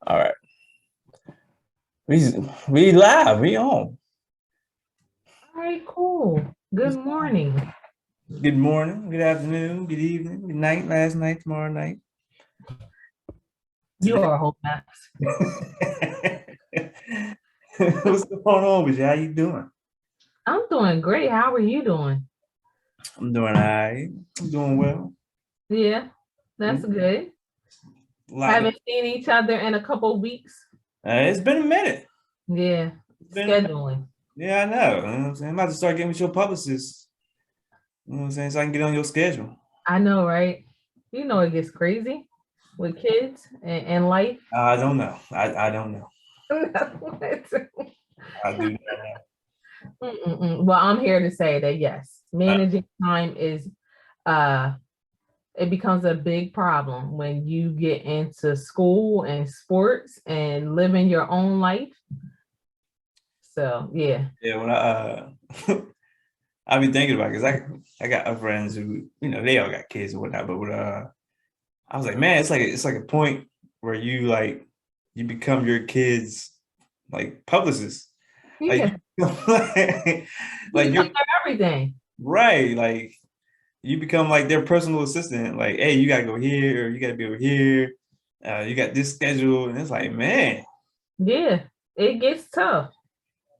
All right. We live. We on. All right, cool. Good morning. Good morning, good afternoon, good evening, good night, last night, tomorrow night. You Today. are a whole mess. What's going on with you? How you doing? I'm doing great. How are you doing? I'm doing all right. I'm doing well. Yeah, that's Mm, good. A lot Haven't seen each other in a couple weeks. it's been a minute. Yeah, It's been scheduling. Yeah, I know. You know what I'm saying? I'm about to start getting with your publicist. You know what I'm saying? So I can get on your schedule. I know, right? You know it gets crazy with kids and life. I don't know. I don't know. I do not know. Well, I'm here to say that yes, managing time is uh it becomes a big problem when you get into school and sports and living your own life. So yeah. Yeah, when I be thinking about it because I got other friends who they all got kids and whatnot, but I was like, man, it's like a point where you become your kids like publicist, like Yeah. like, You like become you're their everything. right, like you become like their personal assistant. Like, hey, you gotta go here, or you gotta be over here. You got this schedule, and it's like, man, Yeah. It gets tough.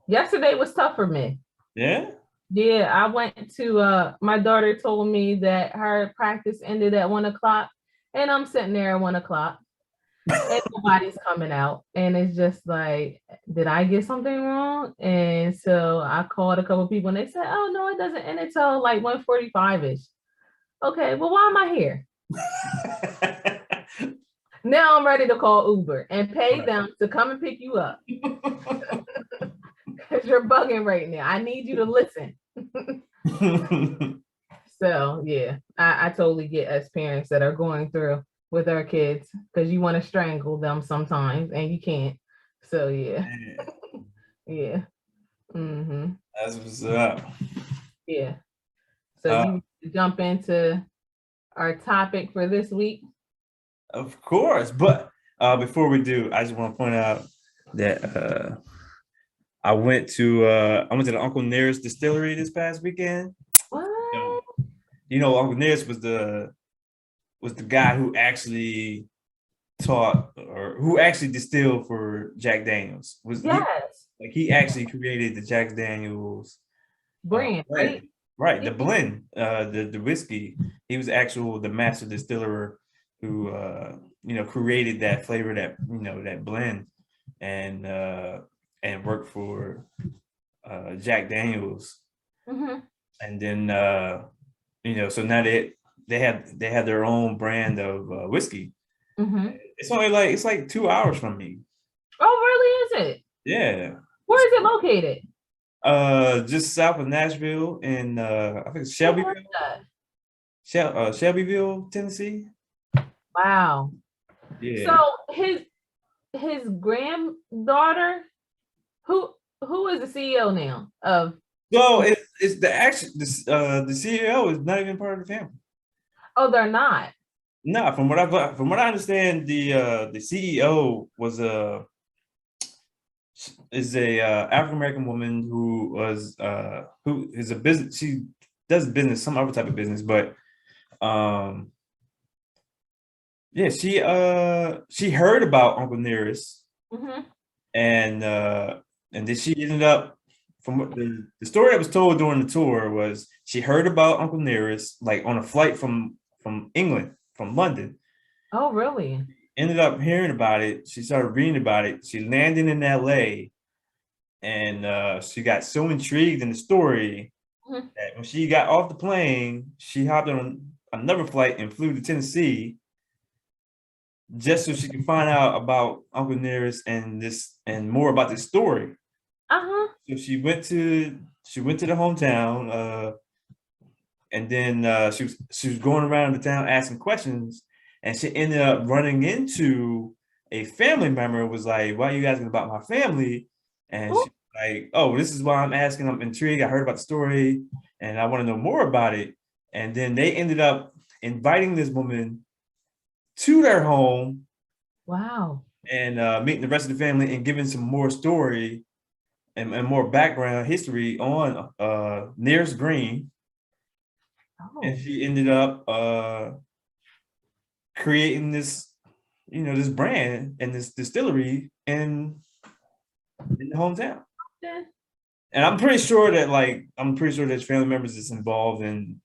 Yesterday was tough for me. yeah. Yeah, I went to my daughter told me that her practice ended at 1 o'clock, and I'm sitting there at 1 o'clock and nobody's coming out. And it's just like, did I get something wrong? And so I called a couple people and they said, oh no, it doesn't end until like 1:45-ish. Okay, well, why am I here? Now I'm ready to call Uber and pay them to come and pick you up because you're bugging right now. I need you to listen. So yeah, I totally get us parents that are going through with our kids because you want to strangle them sometimes and you can't. So yeah, yeah, mm-hmm, That's what's up. yeah. So Uh, you jump into our topic for this week. of course, but before we do, I just want to point out that I went to the Uncle Nearest distillery this past weekend. You know, What? Uncle Nearest was the guy who actually taught or who actually distilled for Jack Daniels. Yes, He actually created the Jack Daniels brand, blend, right? right? The Yeah. blend, the whiskey. He was the master distiller who created that flavor, that blend, and worked for Jack Daniels. Mm-hmm. And then so now they have their own brand of whiskey. Mm-hmm. It's like 2 hours from me. Oh, really? Is it? Yeah. Where is it located? Just south of Nashville in I think it's I love Shelbyville, that. Shelbyville, Tennessee. Wow. So Yeah. his granddaughter, who who is the CEO now of? So it's the action. The CEO is not even part of the family. Oh, they're not. No, from what I understand, the CEO is a African American woman who is a business. She does business, some other type of business, but um yeah, she heard about Uncle Nearest, Mm-hmm. and then she ended up, from what the story that was told during the tour, was she heard about Uncle Nearest like on a flight from England, from London. Oh, really? Ended up hearing about it. She started reading about it. She landed in LA, and she got so intrigued in the story Mhm. that when she got off the plane, she hopped on another flight and flew to Tennessee just so she could find out about Uncle Nearest and more about this story. Uh-huh. So she went to the hometown, and then she was going around the town asking questions, and she ended up running into a family member and was like, "Why are you asking about my family?" And Oh, she's like, "Oh, this is why I'm asking. I'm intrigued. I heard about the story, and I want to know more about it." And then they ended up inviting this woman to their home wow. and meeting the rest of the family and giving some more story and more background history on Nearest Green. And Oh, she ended up creating this, this brand and this distillery in the hometown. yeah. And I'm pretty sure there's family members that's involved in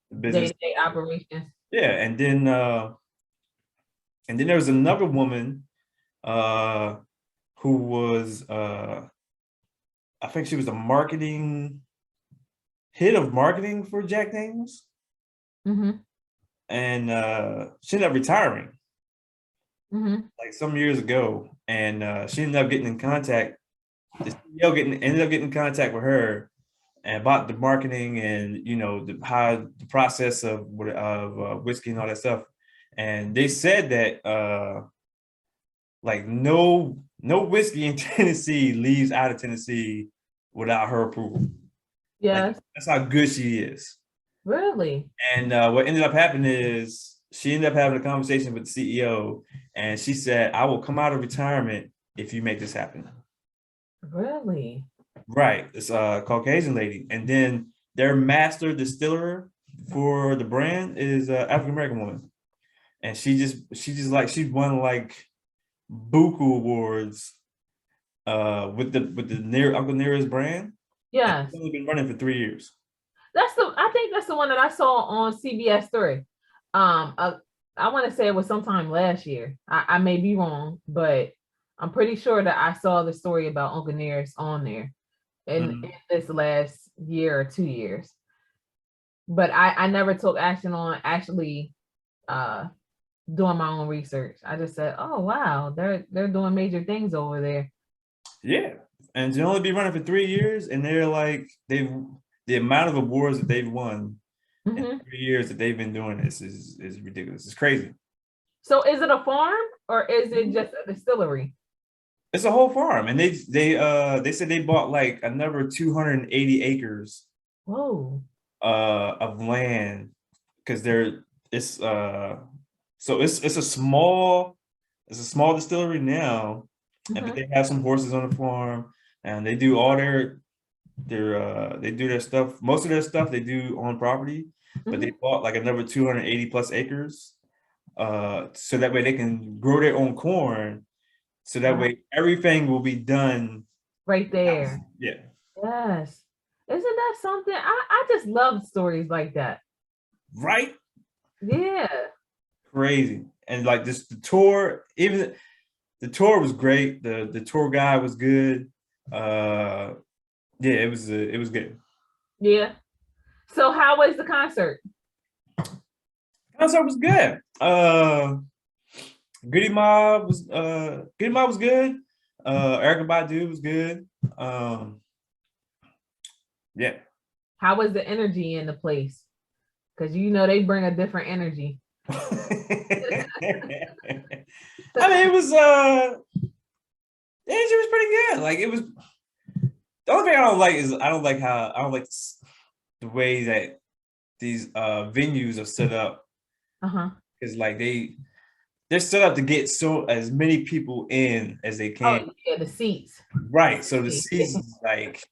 the business. Day-to-day operations. Yeah, and then there was another woman uh who was I think she was the marketing head of marketing for Jack Daniels. Mm-hmm. And she ended up retiring Mm-hmm. like some years ago. And she ended up getting in contact. The CEO ended up getting in contact with her and about the marketing and how the process of whiskey and all that stuff. And they said that like no whiskey in Tennessee leaves out of Tennessee without her approval. Like Yes. that's how good she is. Really? And what ended up happening is she ended up having a conversation with the CEO, and she said, "I will come out of retirement if you make this happen." Really? Right, it's a Caucasian lady, and then their master distiller for the brand is an African American woman, and she won like buku awards with the near Uncle Nearest brand. And Yes. she's only been running for 3 years. I think that's the one that I saw on CBS 3. I want to say it was sometime last year. I may be wrong, but I'm pretty sure that I saw the story about Uncle Nearest on there in this last year or 2 years. But I never took action on actually uh doing my own research. I just said, oh wow, they're doing major things over there. Yeah, and to only be running for 3 years, and they're like the amount of awards that they've won in Hmm. 3 years that they've been doing this is ridiculous. It's crazy. So is it a farm or is it just a distillery? It's a whole farm, and they said they bought like another 280 acres Whoa. of land because they're it's so it's a small distillery now, and but Hmm. they have some horses on the farm, and they do all they do their stuff. Most of their stuff they do on property, but they Hmm. bought like another 280 plus acres, so that way they can grow their own corn. So that Wow. way everything will be done Right in-house. there. Yeah, Yes. Isn't that something? I just love stories like that. right. Yeah. Crazy. And like this, the tour, even the tour was great. The tour guy was good. Uh, yeah, it was good. Yeah. So how was the concert? Concert was good. Goody Mob was good. Erica Badu was good. Um, yeah. How was the energy in the place? Because they bring a different energy. I mean, the energy was pretty good. Like it was. The only thing I don't like is I don't like the way that these venues are set up. Uh-huh. Because like they're set up to get so as many people in as they can. Oh, yeah, the seats. Right. So the season is like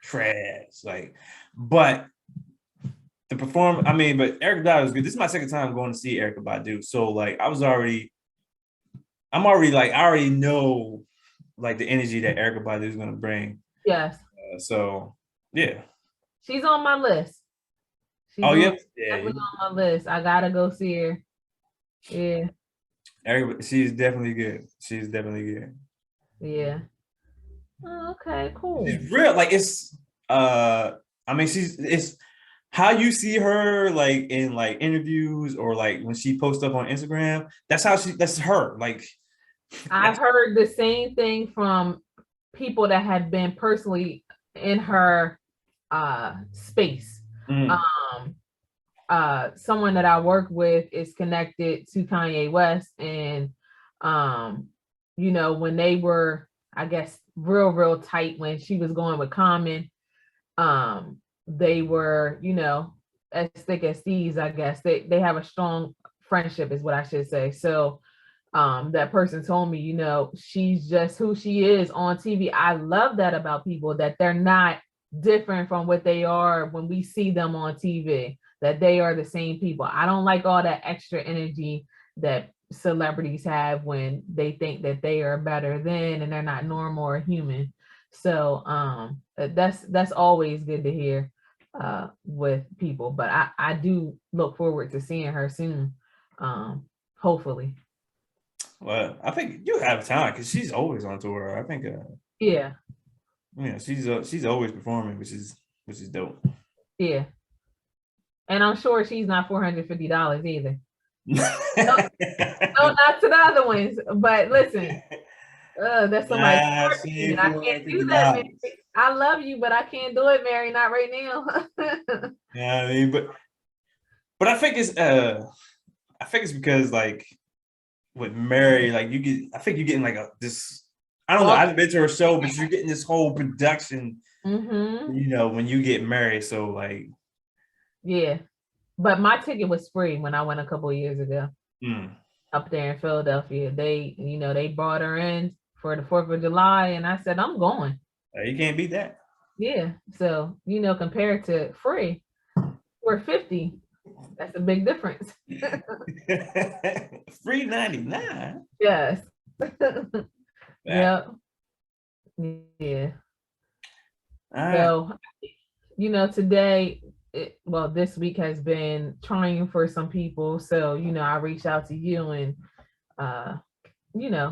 trash. Like, but but Erica Badu was good. This is my second time going to see Erica Badu. So like I already know like the energy that Erica Badu is gonna bring. Yes. So yeah. She's on my list. She's Oh on yeah, yeah. definitely on my list. I gotta go see her. Yeah. She's definitely good. She's definitely good. Yeah. Oh, okay, cool. She's real. Like I mean, it's how you see her like in like interviews or like when she posts up on Instagram. That's her. Like I've that's heard the same thing from people that have been personally in her space. mm, Um Someone that I work with is connected to Kanye West, and when they were, I guess, real tight when she was going with Common, they were, as thick as thieves, I guess. They have a strong friendship, is what I should say. So That person told me, she's just who she is on TV. I love that about people, that they're not different from what they are when we see them on TV, that they are the same people. I don't like all that extra energy that celebrities have when they think that they are better than and they're not normal or human. So that's always good to hear with people. But I do look forward to seeing her soon. Hopefully. Well, I think you have time because she's always on tour. I think, Yeah, she's always performing, which is dope. yeah. And I'm sure she's not $450 either. No, no, not to the other ones. But listen, that's somebody's Nah, she party, and ain't I four can't hundred do fifty that, Mary. dollars. I love you, but I can't do it, Mary. Not right now. Yeah, I mean, but I think it's because like with Mary, like I think you're getting like this. I don't know. I Well, haven't been to her show, but you're getting this whole production. mm-hmm. When you get married, so like, Yeah. But my ticket was free when I went a couple of years ago mm, up there in Philadelphia. They brought her in for the 4th of July, and I said, I'm going. you can't beat that. Yeah. So, compared to free, we're 50. That's a big difference. Free 99. Yes. That. Yep. Yeah. All right. So, today, this week has been trying for some people. So, I reached out to you and,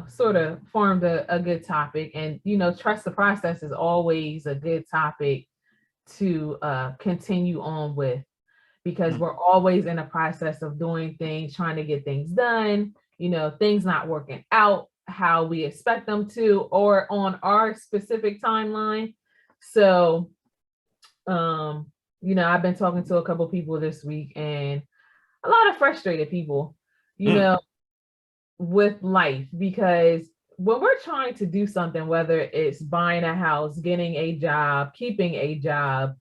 sort of formed a good topic. And, trust the process is always a good topic to continue on with, because we're always in a process of doing things, trying to get things done, things not working out how we expect them to or on our specific timeline. So, I've been talking to a couple people this week, and a lot of frustrated people, Mm, with life, because when we're trying to do something, whether it's buying a house, getting a job, keeping a job,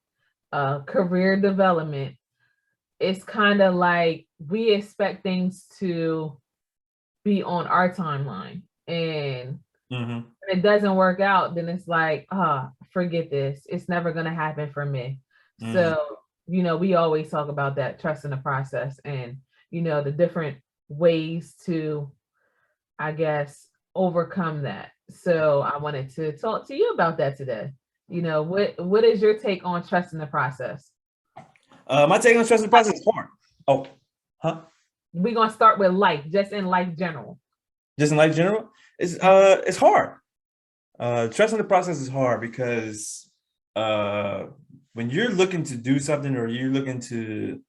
career development, it's kind of like we expect things to be on our timeline. And mhm, when it doesn't work out, then it's like, forget this. It's never going to happen for me. mhm. So, we always talk about that, trust in the process, and, the different ways to, I guess, overcome that. So I wanted to talk to you about that today. What is your take on trust in the process? My take on trust the process is hard. Oh, huh? We're gonna start with life, just in life general. Just in life general, it's hard. Trusting the process is hard because uh, when you're looking to do something or you're looking to,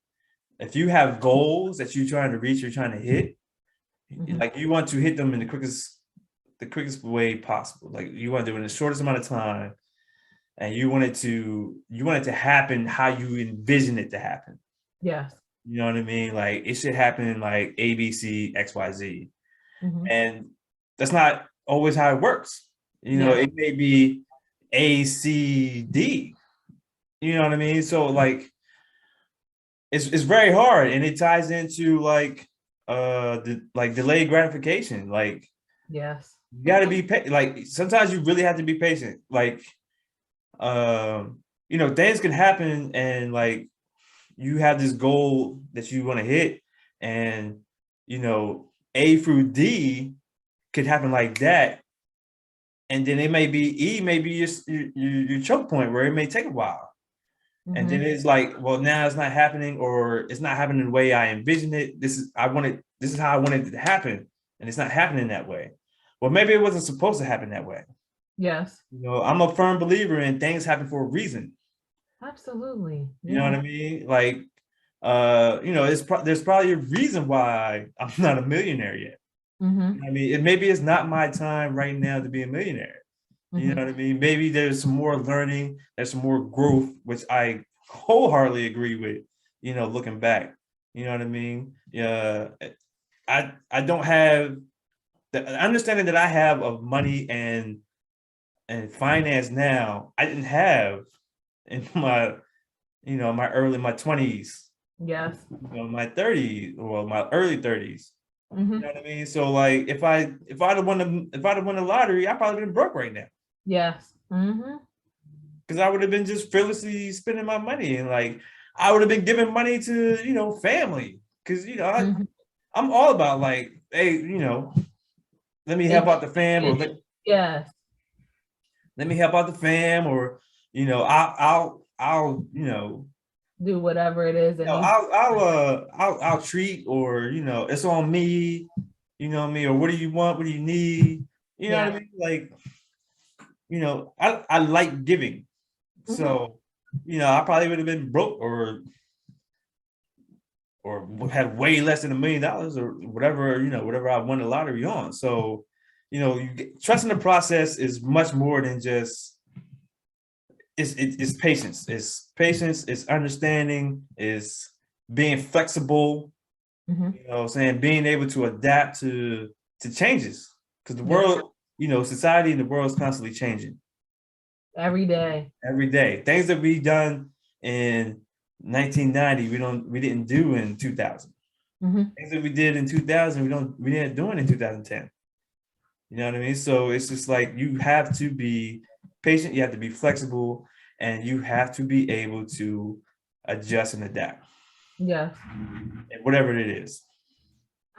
if you have goals that you're trying to reach, you're trying to hit, Mhm. like you want to hit them in the quickest way possible. Like you want to do it in the shortest amount of time, and you want it to happen how you envision it to happen. Yes. You know what I mean? Like it should happen like A, B, C, X, Y, Z. Mhm. And that's not always how it works. Yeah. It may be A, C, D. You know what I mean? So like it's very hard, and it ties into like like delayed gratification. Like Yes. you got to be like sometimes you really have to be patient. Like things can happen, and like you have this goal that you want to hit, and A through D could happen like that, and then it may be E, maybe your choke point where it may take a while, and then Mhm. it's like, well, now it's not happening, or it's not happening the way I envisioned it. This is how I wanted it to happen, and it's not happening that way. Well, maybe it wasn't supposed to happen that way. Yes. I'm a firm believer in things happen for a reason. Absolutely. You know what Yeah. I mean? Like, there's probably a reason why I'm not a millionaire yet. You Mhm. know what I mean? Maybe it's not my time right now to be a millionaire. You know Mhm. what I mean? Maybe there's some more learning, there's some more growth, which I wholeheartedly agree with, looking back. You know what I mean? Yeah. I don't have the understanding that I have of money and finance now, I didn't have in my 20s, Yes. my 30s or my early 30s. Mm-hmm. You know what I mean? So like if I'd have won the lottery, I probably been broke right now. Yes. Mm-hmm. Because I would have been just fearlessly spending my money, and like I would have been giving money to, family. Because Mm-hmm. I'm all about like, hey, let me help out the fam, or Yes. let me help out the fam, or I'll Do whatever it is that needs. I'll treat, or it's on me, what I mean, or what do you want, what do you need, what Yeah. I mean, like, I like giving. Mm-hmm. So I probably would have been broke, or had way less than $1 million, or whatever, whatever I won the lottery on. So trusting the process is much more than just, it's patience. It's patience, it's understanding, it's being flexible, Mm-hmm. saying, being able to adapt to changes, because the Yeah. world, society and the world is constantly changing Every day. every day. Things that we done in 1990, we didn't do in 2000. Mm-hmm. Things that we did in 2000, we didn't do it in 2010. You know what I mean? So it's just like, you have to be patient, you have to be flexible, and you have to be able to adjust and adapt, Yes. and whatever it is.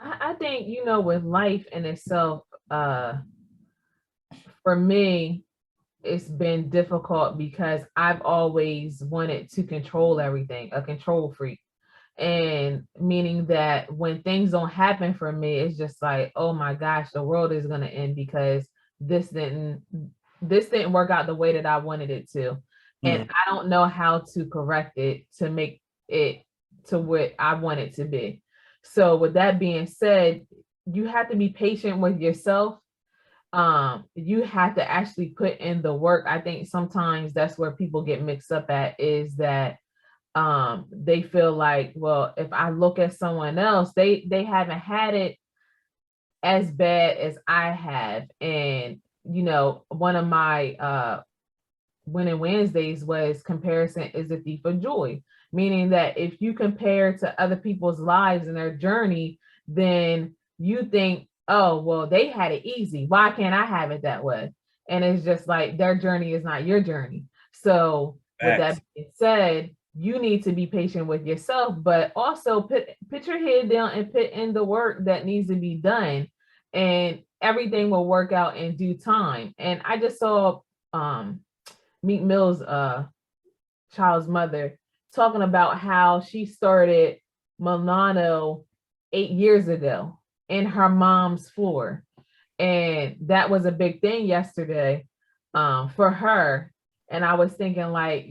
I think, with life in itself, for me, it's been difficult because I've always wanted to control everything, a control freak. And meaning that when things don't happen for me, it's just like, oh my gosh, the world is gonna end because this didn't this didn't work out the way that I wanted it to. And Mm. I don't know how to correct it to make it to what I want it to be. So with that being said, you have to be patient with yourself. You have to actually put in the work. I think sometimes that's where people get mixed up at, is that they feel like, well, if I look at someone else, they haven't had it as bad as I have. And one of my winning Wednesdays was comparison is a thief of joy, meaning that if you compare to other people's lives and their journey, then you think, oh, well, they had it easy, why can't I have it that way? And it's just like, their journey is not your journey. So with that Facts. being said, you need to be patient with yourself, but also put your head down and put in the work that needs to be done, and everything will work out in due time. And I just saw Meek Mill's child's mother talking about how she started Milano 8 years ago in her mom's floor. And that was a big thing yesterday for her. And I was thinking, like,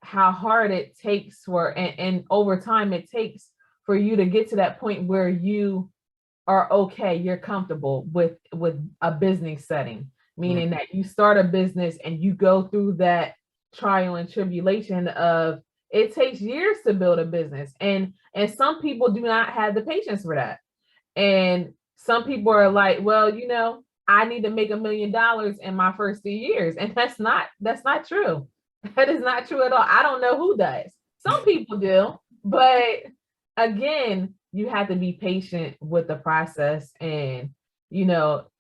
how hard it takes and over time it takes for you to get to that point where you are okay, you're comfortable with a business setting, Mm. meaning that you start a business and you go through that trial and tribulation of, it takes years to build a business, and some people do not have the patience for that. And some people are like, well, I need to make $1 million in my first 3 years, and that's not true. That is not true at all. I don't know who does. Some people do, but again, you have to be patient with the process, and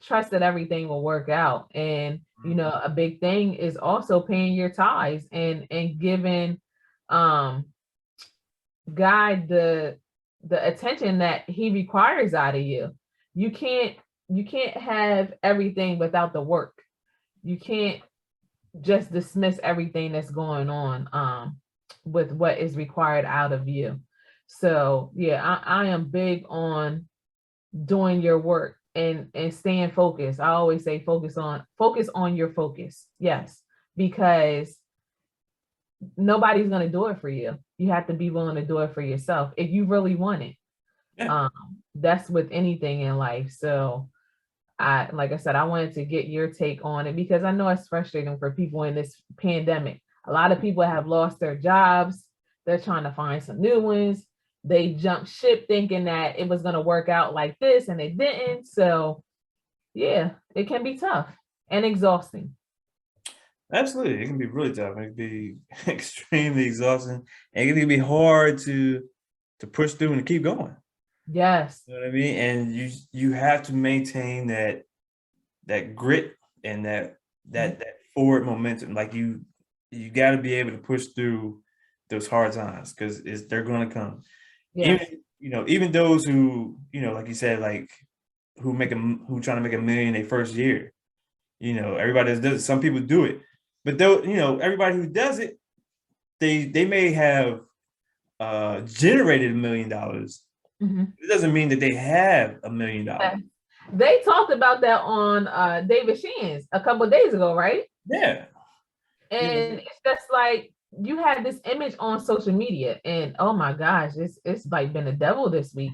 trust that everything will work out. And a big thing is also paying your tithes, and giving um God the attention that he requires out of you. You can't have everything without the work. You can't just dismiss everything that's going on with what is required out of you. So yeah, I am big on doing your work and staying focused. I always say focus on your focus. Yes, because nobody's going to do it for you. You have to be willing to do it for yourself if you really want it. Yeah. Um, that's with anything in life. So like I said, I wanted to get your take on it because I know it's frustrating for people in this pandemic. A lot of people have lost their jobs. They're trying to find some new ones. They jumped ship thinking that it was going to work out like this, and it didn't. So yeah, it can be tough and exhausting. Absolutely. It can be really tough. It can be extremely exhausting. And it can be hard to push through and keep going. Yes. You know what I mean? And you have to maintain that grit and that forward momentum. Like you got to be able to push through those hard times because they're going to come. Yes. Even those who, like you said, like who trying to make a million their first year. Everybody does it. Some people do it, but though everybody who does it, they may have generated $1 million. Mhm. It doesn't mean that they have $1 million. They talked about that on David Sheehan's a couple of days ago, right? Yeah. And it's just like you had this image on social media, and oh my gosh, it's like been a devil this week.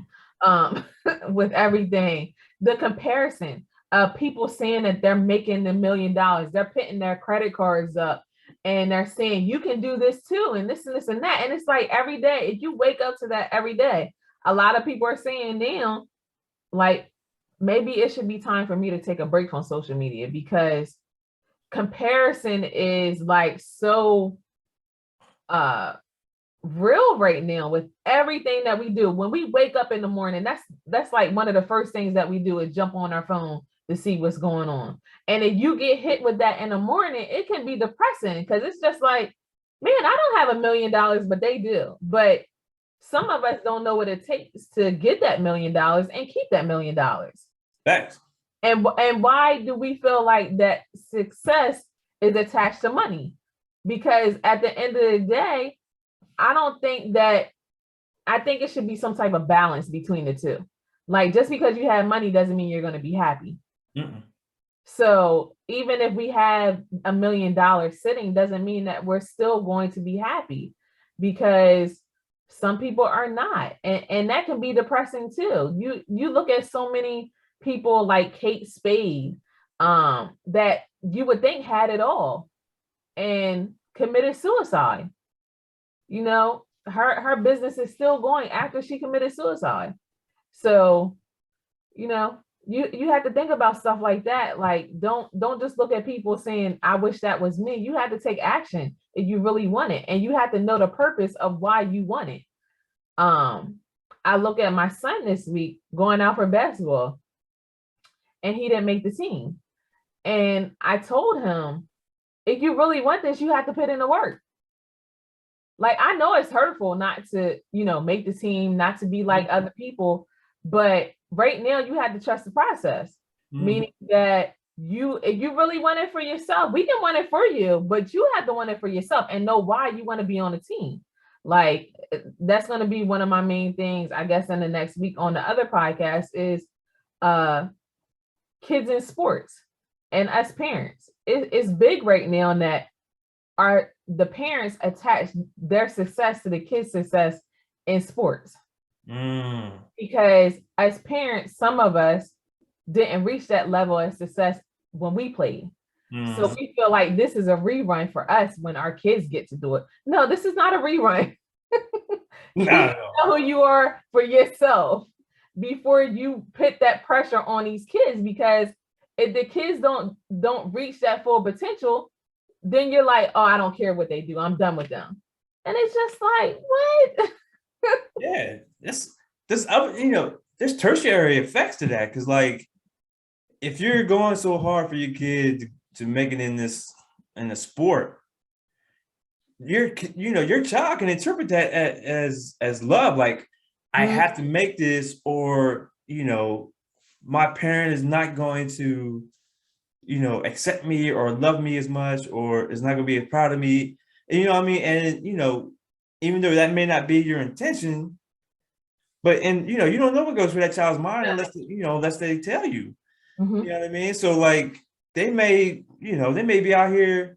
With everything, the comparison of people saying that they're making $1 million, they're putting their credit cards up and they're saying you can do this too, and this and this and that. And it's like every day, if you wake up to that every day, a lot of people are saying now, like maybe it should be time for me to take a break from social media because comparison is like so real right now with everything that we do. When we wake up in the morning, that's like one of the first things that we do is jump on our phone to see what's going on. And if you get hit with that in the morning, it can be depressing because it's just like, man, I don't have $1 million, but they do. But some of us don't know what it takes to get that $1 million and keep that $1 million. Facts. And why do we feel like that success is attached to money? Because at the end of the day, I think it should be some type of balance between the two. Like just because you have money doesn't mean you're going to be happy. Mm-mm. So even if we have $1 million sitting, doesn't mean that we're still going to be happy because some people are not. And that can be depressing too. You look at so many people like Kate Spade, that you would think had it all and committed suicide. Her business is still going after she committed suicide. So, you have to think about stuff like that. Like, don't just look at people saying, I wish that was me. You have to take action if you really want it. And you have to know the purpose of why you want it. I look at my son this week going out for basketball and he didn't make the team. And I told him, if you really want this, you have to put in the work. Like, I know it's hurtful not to, make the team, not to be like other people, but right now you have to trust the process, meaning that if you really want it for yourself, we can want it for you, but you have to want it for yourself and know why you want to be on the team. Like, that's going to be one of my main things, I guess, in the next week on the other podcast is kids in sports and us parents. It's big right now that the parents attach their success to the kids' success in sports. Because as parents, some of us didn't reach that level of success when we played. So we feel like this is a rerun for us when our kids get to do it. No, this is not a rerun. You know who you are for yourself before you put that pressure on these kids, because if the kids don't reach that full potential, then you're like, oh, I don't care what they do. I'm done with them. And it's just like, what? Yeah, there's tertiary effects to that. Cause like, if you're going so hard for your kid to make it in the sport, your child can interpret that as love. Like, I have to make this, or, my parent is not going to, accept me or love me as much, or is not going to be as proud of me. And, you know what I mean? And, even though that may not be your intention, but, and, you don't know what goes through that child's mind unless they tell you. You know what I mean? So like, they may be out here,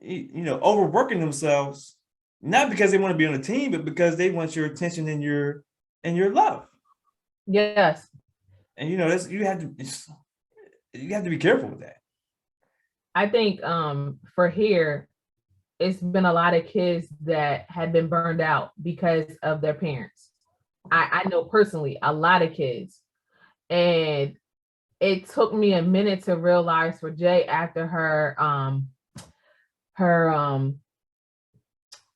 overworking themselves, not because they want to be on a team, but because they want your attention and your love. Yes. And you have to be careful with that. I think for here, it's been a lot of kids that have been burned out because of their parents. I know personally a lot of kids, and it took me a minute to realize for Jay after her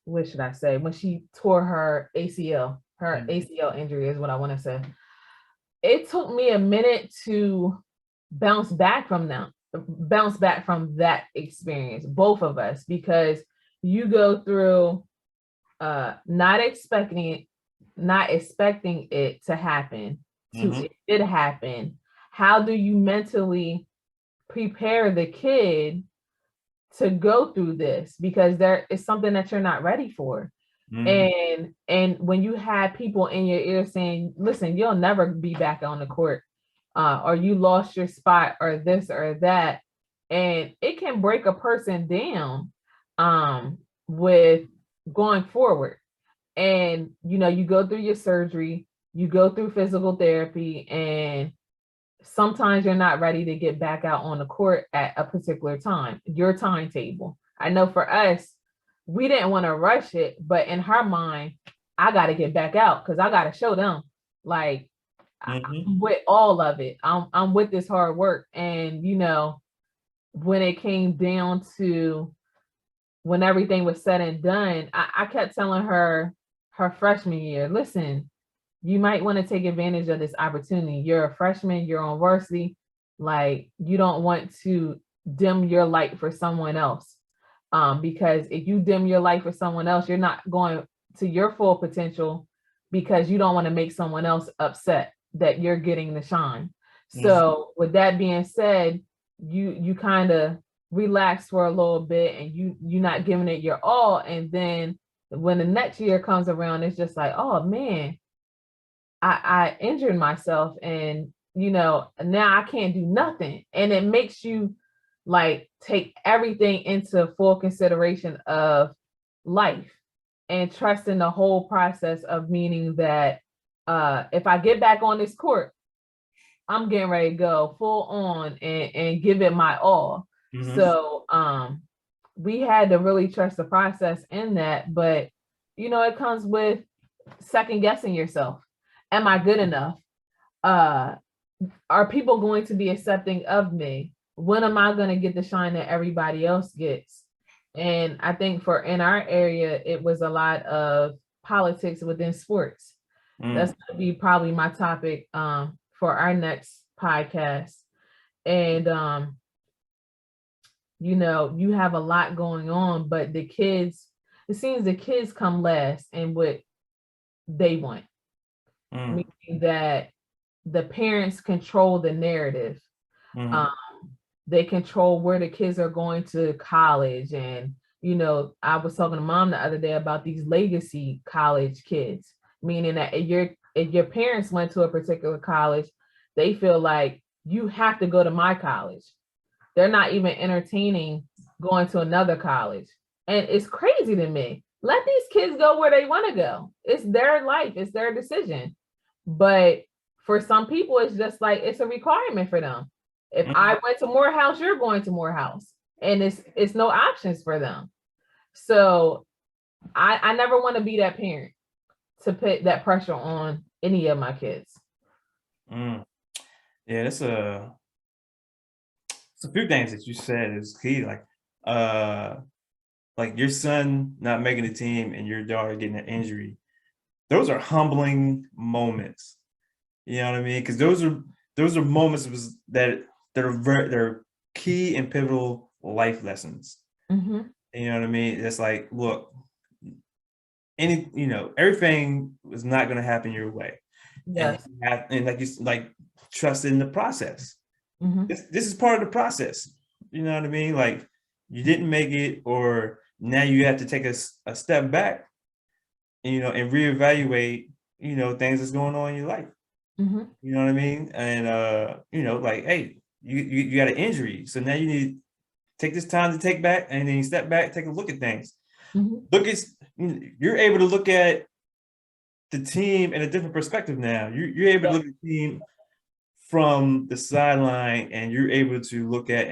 what should I say, when she tore her ACL. her ACL injury is what I want to say. It took me a minute to bounce back from that experience, both of us, because you go through not expecting it to happen, to it did happen. How do you mentally prepare the kid to go through this? Because there is something that you're not ready for. And when you have people in your ear saying, listen, you'll never be back on the court, or you lost your spot, or this or that, and it can break a person down with going forward. And you go through your surgery, you go through physical therapy, and sometimes you're not ready to get back out on the court at a particular time, your timetable. I know for us, we didn't want to rush it, but in her mind, I got to get back out because I got to show them, like, I'm with all of it. I'm with this hard work. And, when it came down to when everything was said and done, I kept telling her freshman year, listen, you might want to take advantage of this opportunity. You're a freshman, you're on varsity. Like, you don't want to dim your light for someone else. Because if you dim your light for someone else, you're not going to your full potential, because you don't want to make someone else upset that you're getting the shine. So with that being said, you kind of relax for a little bit, and you're not giving it your all. And then when the next year comes around, it's just like, oh man, I injured myself, and now I can't do nothing. And it makes you like take everything into full consideration of life and trust in the whole process, of meaning that if I get back on this court, I'm getting ready to go full on and give it my all. So we had to really trust the process in that. But it comes with second guessing yourself. Am I good enough? Are people going to be accepting of me? When am I going to get the shine that everybody else gets? And I think in our area, it was a lot of politics within sports. That's going to be probably my topic for our next podcast. And, you have a lot going on, but it seems the kids come last in what they want. Meaning that the parents control the narrative. They control where the kids are going to college. And, I was talking to mom the other day about these legacy college kids, meaning that if your parents went to a particular college, they feel like you have to go to my college. They're not even entertaining going to another college. And it's crazy to me. Let these kids go where they want to go. It's their life. It's their decision. But for some people, it's just like, it's a requirement for them. If I went to Morehouse, you're going to Morehouse. And it's no options for them. So I never want to be that parent to put that pressure on any of my kids. Yeah, it's a few things that you said is key. Like your son not making the team and your daughter getting an injury. Those are humbling moments. You know what I mean? Because those are moments that they're key and pivotal life lessons. You know what I mean? It's like, look, everything is not going to happen your way. Yes. And trust in the process. This is part of the process. You know what I mean? Like, you didn't make it, or now you have to take a step back, and reevaluate, things that's going on in your life. You know what I mean? And, like, hey, you got an injury. So now you need to take this time to take back, and then you step back, take a look at things. You're able to look at the team in a different perspective now. You're able to look at the team from the sideline, and you're able to look at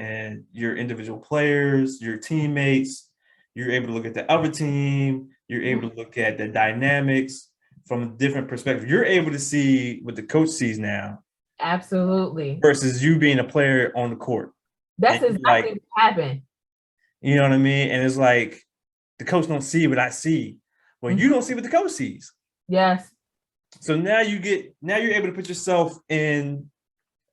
your individual players, your teammates. You're able to look at the other team. You're able to look at the dynamics from a different perspective. You're able to see what the coach sees now. Absolutely. Versus you being a player on the court. That's exactly what happened. You know what I mean? And it's like, the coach don't see what I see. Well, you don't see what the coach sees. Yes. So now you're able to put yourself in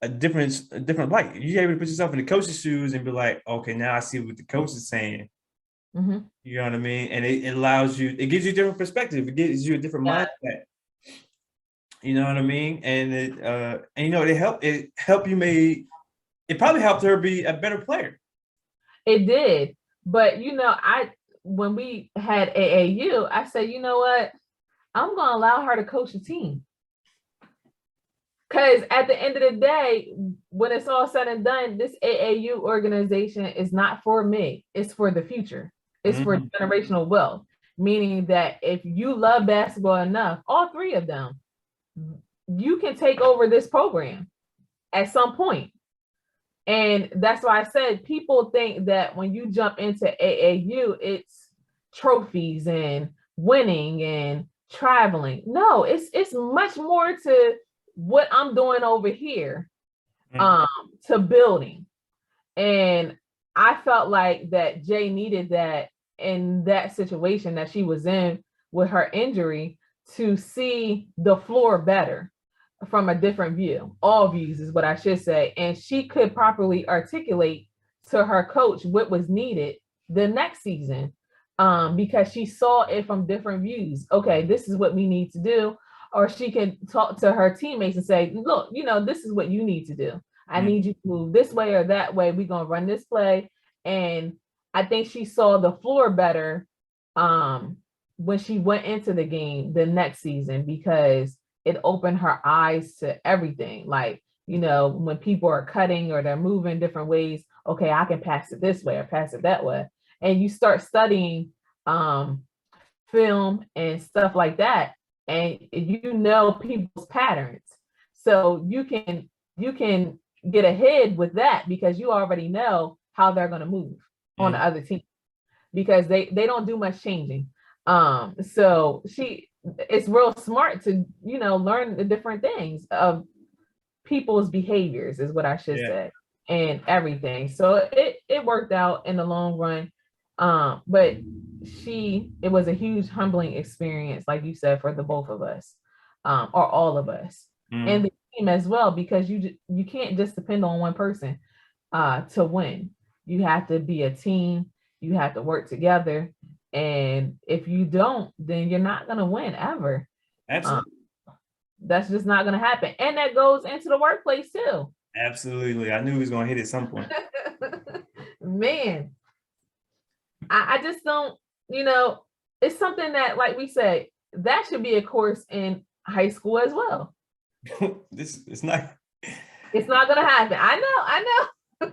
a different light. You're able to put yourself in the coach's shoes and be like, okay, now I see what the coach is saying. Mm-hmm. You know what I mean? And it allows you, it gives you a different perspective. It gives you a different Yeah. mindset. You know what I mean? And it helped you it probably helped her be a better player. It did. But when we had AAU, I said, you know what? I'm gonna allow her to coach the team. Because at the end of the day, when it's all said and done, this AAU organization is not for me. It's for the future. It's for generational wealth. Meaning that if you love basketball enough, all three of them, you can take over this program at some point. And that's why I said people think that when you jump into AAU, it's trophies and winning and traveling. No, it's much more to what I'm doing over here, to building. And I felt like that Jay needed that in that situation that she was in with her injury, to see the floor better from a different view. All views is what I should say. And she could properly articulate to her coach what was needed the next season, because she saw it from different views. Okay, this is what we need to do. Or she can talk to her teammates and say, look, this is what you need to do. I need you to move this way or that way. We're going to run this play. And I think she saw the floor better when she went into the game the next season, because it opened her eyes to everything. Like, when people are cutting or they're moving different ways, okay, I can pass it this way or pass it that way. And you start studying film and stuff like that, and people's patterns. So you can get ahead with that because you already know how they're going to move on the other team, because they don't do much changing. So it's real smart to learn the different things of people's behaviors, is what I should say, and everything. So it worked out in the long run. But it was a huge humbling experience, like you said, for the both of us, or all of us, and the team as well, because you can't just depend on one person to win. You have to be a team. You have to work together. And if you don't, then you're not going to win ever. Absolutely. That's just not going to happen. And that goes into the workplace too. Absolutely. I knew he was going to hit it at some point. Man, I just don't, it's something that, like we said, that should be a course in high school as well. It's not going to happen. I know.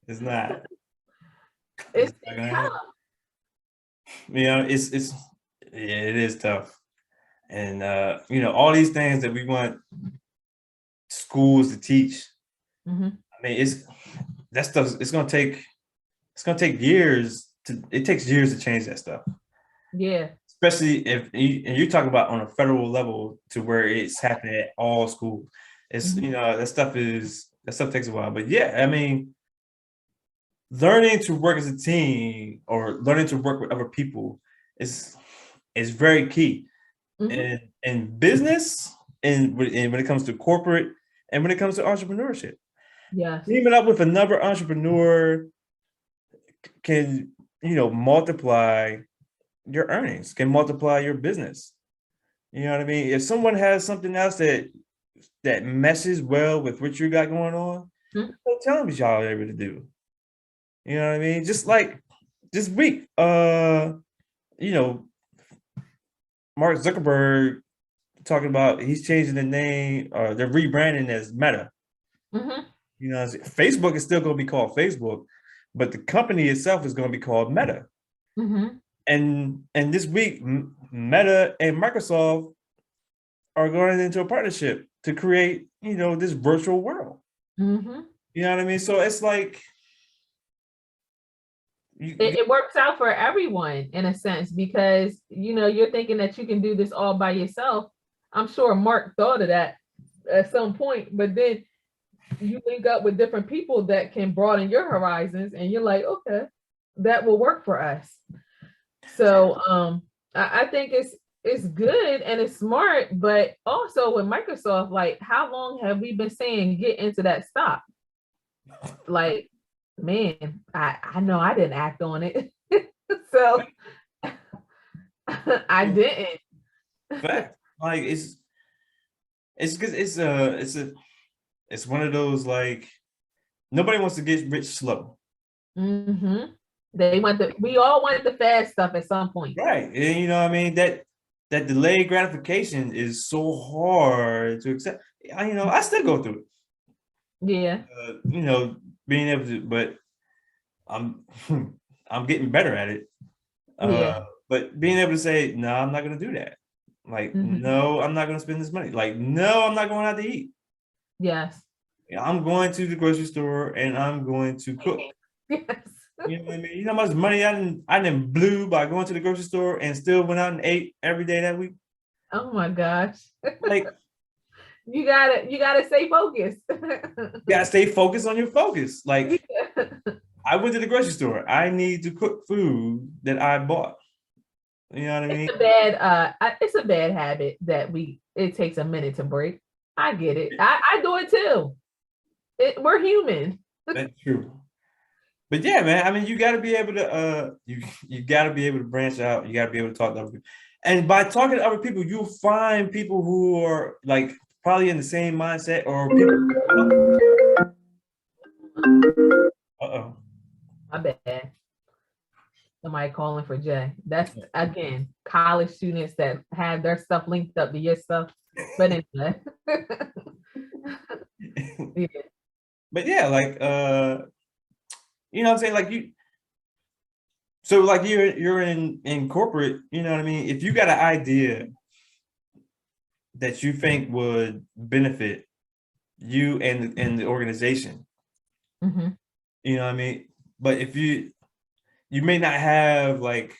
It's not. It's tough. It is tough. And all these things that we want schools to teach. I mean, that stuff. It's gonna take years it takes years to change that stuff. Yeah. Especially if you're talking about on a federal level, to where it's happening at all schools. It's that stuff takes a while. But yeah, I mean, learning to work as a team or learning to work with other people is very key. In business, and when it comes to corporate, and when it comes to entrepreneurship. Yes. Teaming up with another entrepreneur can, multiply your earnings, can multiply your business. You know what I mean? If someone has something else that meshes well with what you got going on, tell them what y'all are able to do. You know what I mean? Just like this week, Mark Zuckerberg talking about he's changing the name, or they're rebranding as Meta. Facebook is still going to be called Facebook, but the company itself is going to be called Meta. And this week, Meta and Microsoft are going into a partnership to create, this virtual world. You know what I mean? So it's like it works out for everyone in a sense, because you're thinking that you can do this all by yourself. I'm sure Mark thought of that at some point, but then you link up with different people that can broaden your horizons, and you're like, okay, that will work for us. So I think it's good and it's smart, but also with Microsoft, like how long have we been saying get into that stock? Like, man, I know I didn't act on it. So I didn't. Fact. Like it's because it's one of those like nobody wants to get rich slow. Mm-hmm. We all want the fast stuff at some point. Right. And you know what I mean? That delayed gratification is so hard to accept. I still go through it. Yeah. Being able to, but I'm I'm getting better at it. Yeah. But being able to say, no, I'm not gonna do that. Like, Mm-hmm. no, I'm not gonna spend this money. Like, no, I'm not going out to eat. Yes. I'm going to the grocery store and I'm going to cook. Yes. You know what I mean? You know how much money I didn't blew by going to the grocery store and still went out and ate every day that week? Oh my gosh. Like, you gotta stay focused. you gotta stay focused on your focus. Like, I went to the grocery store. I need to cook food that I bought. You know what I mean? It's a bad habit that it takes a minute to break. I get it. I do it too. We're human. That's true. But yeah, man, I mean, you got to be able to you got to be able to branch out. You got to be able to talk to other people, and by talking to other people, you'll find people who are like probably in the same mindset or people. Uh-oh. My bad. Somebody calling for Jay. That's again college students that have their stuff linked up to your stuff. But anyway. Yeah. But yeah, like you know what I'm saying? Like so like you're in corporate, you know what I mean? If you got an idea that you think would benefit you and the organization, Mm-hmm. you know what I mean? But if you may not have like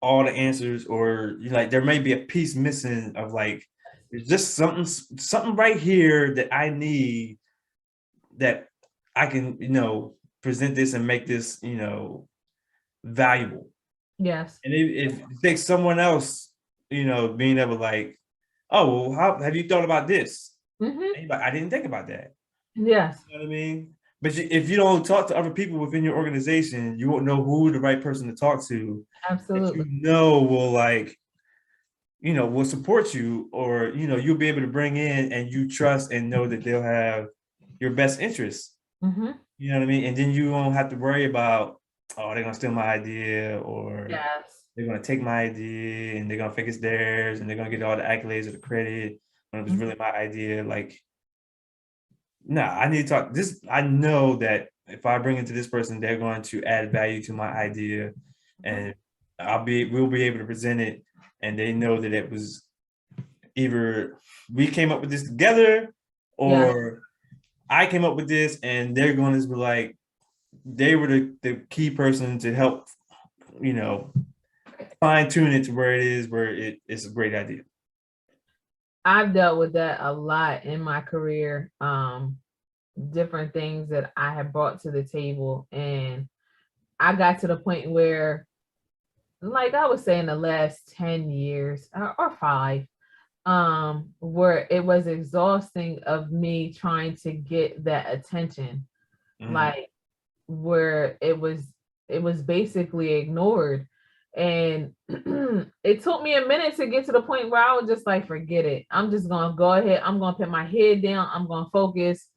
all the answers, or like there may be a piece missing of like there's just something right here that I need, that I can present this and make this valuable. Yes. And if it takes someone else being able like, oh well, how have you thought about this? Mm-hmm. And you're like, I didn't think about that. Yes. You know what I mean? But if you don't talk to other people within your organization, you won't know who the right person to talk to that Absolutely. will like, will support you, or, you'll be able to bring in and you trust and know that they'll have your best interests. Mm-hmm. You know what I mean? And then you won't have to worry about, oh, they're going to steal my idea, or Yes. they're going to take my idea and they're going to think it's theirs and they're going to get all the accolades or the credit when it was really my idea. Like, no, I need to talk this. I know that if I bring it to this person, they're going to add value to my idea, and we'll be able to present it, and they know that it was either we came up with this together, or I came up with this, and they're going to be like, they were the key person to help, fine tune it to where it is, where it's a great idea. I've dealt with that a lot in my career. Different things that I have brought to the table, and I got to the point where, like I was saying, the last 10 years or 5, where it was exhausting of me trying to get that attention, like where it was basically ignored. And it took me a minute to get to the point where I was just like, forget it. I'm just gonna go ahead. I'm gonna put my head down. I'm gonna focus.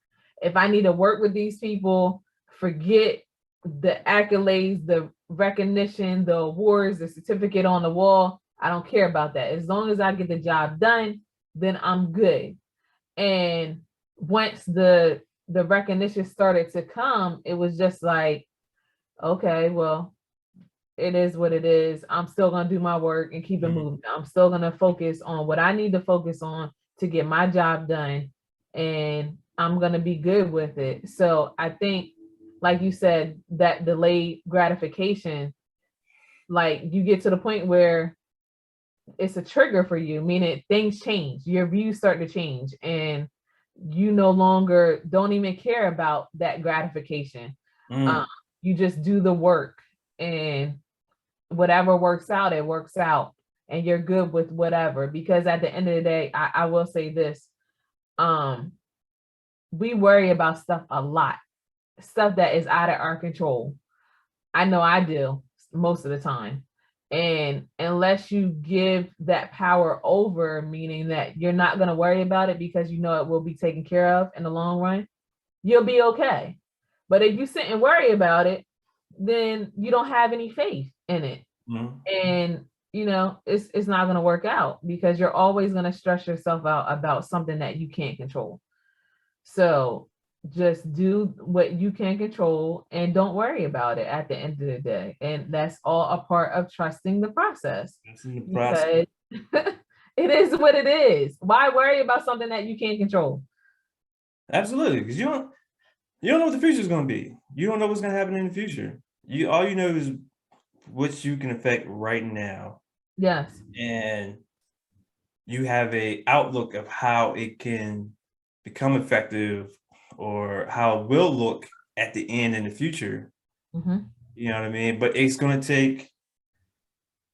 If I need to work with these people, forget the accolades, the recognition, the awards, the certificate on the wall. I don't care about that. As long as I get the job done, then I'm good. And once the recognition started to come, it was just like, okay, well, it is what it is. I'm still going to do my work and keep it moving. I'm still going to focus on what I need to focus on to get my job done. And I'm going to be good with it. So I think, like you said, that delayed gratification, like you get to the point where it's a trigger for you, meaning things change, your views start to change, and you no longer don't even care about that gratification. You just do the work, and whatever works out, it works out. and you're good with whatever. Because at the end of the day, I will say this, we worry about stuff a lot, stuff that is out of our control. I know I do most of the time. And unless you give that power over, meaning that you're not going to worry about it because you know it will be taken care of in the long run, you'll be okay. But if you sit and worry about it, then you don't have any faith in it. Mm-hmm. And it's not going to work out because you're always going to stress yourself out about something that you can't control. So just do what you can control and don't worry about it at the end of the day. And that's all a part of trusting the process. That's in the process. Because it is what it is. Why worry about something that you can't control? Absolutely, because you don't know what the future is going to be. You don't know what's going to happen in the future. All you know is what you can affect right now. Yes. And you have a outlook of how it can become effective or how it will look at the end in the future. Mm-hmm. You know what I mean? But it's going to take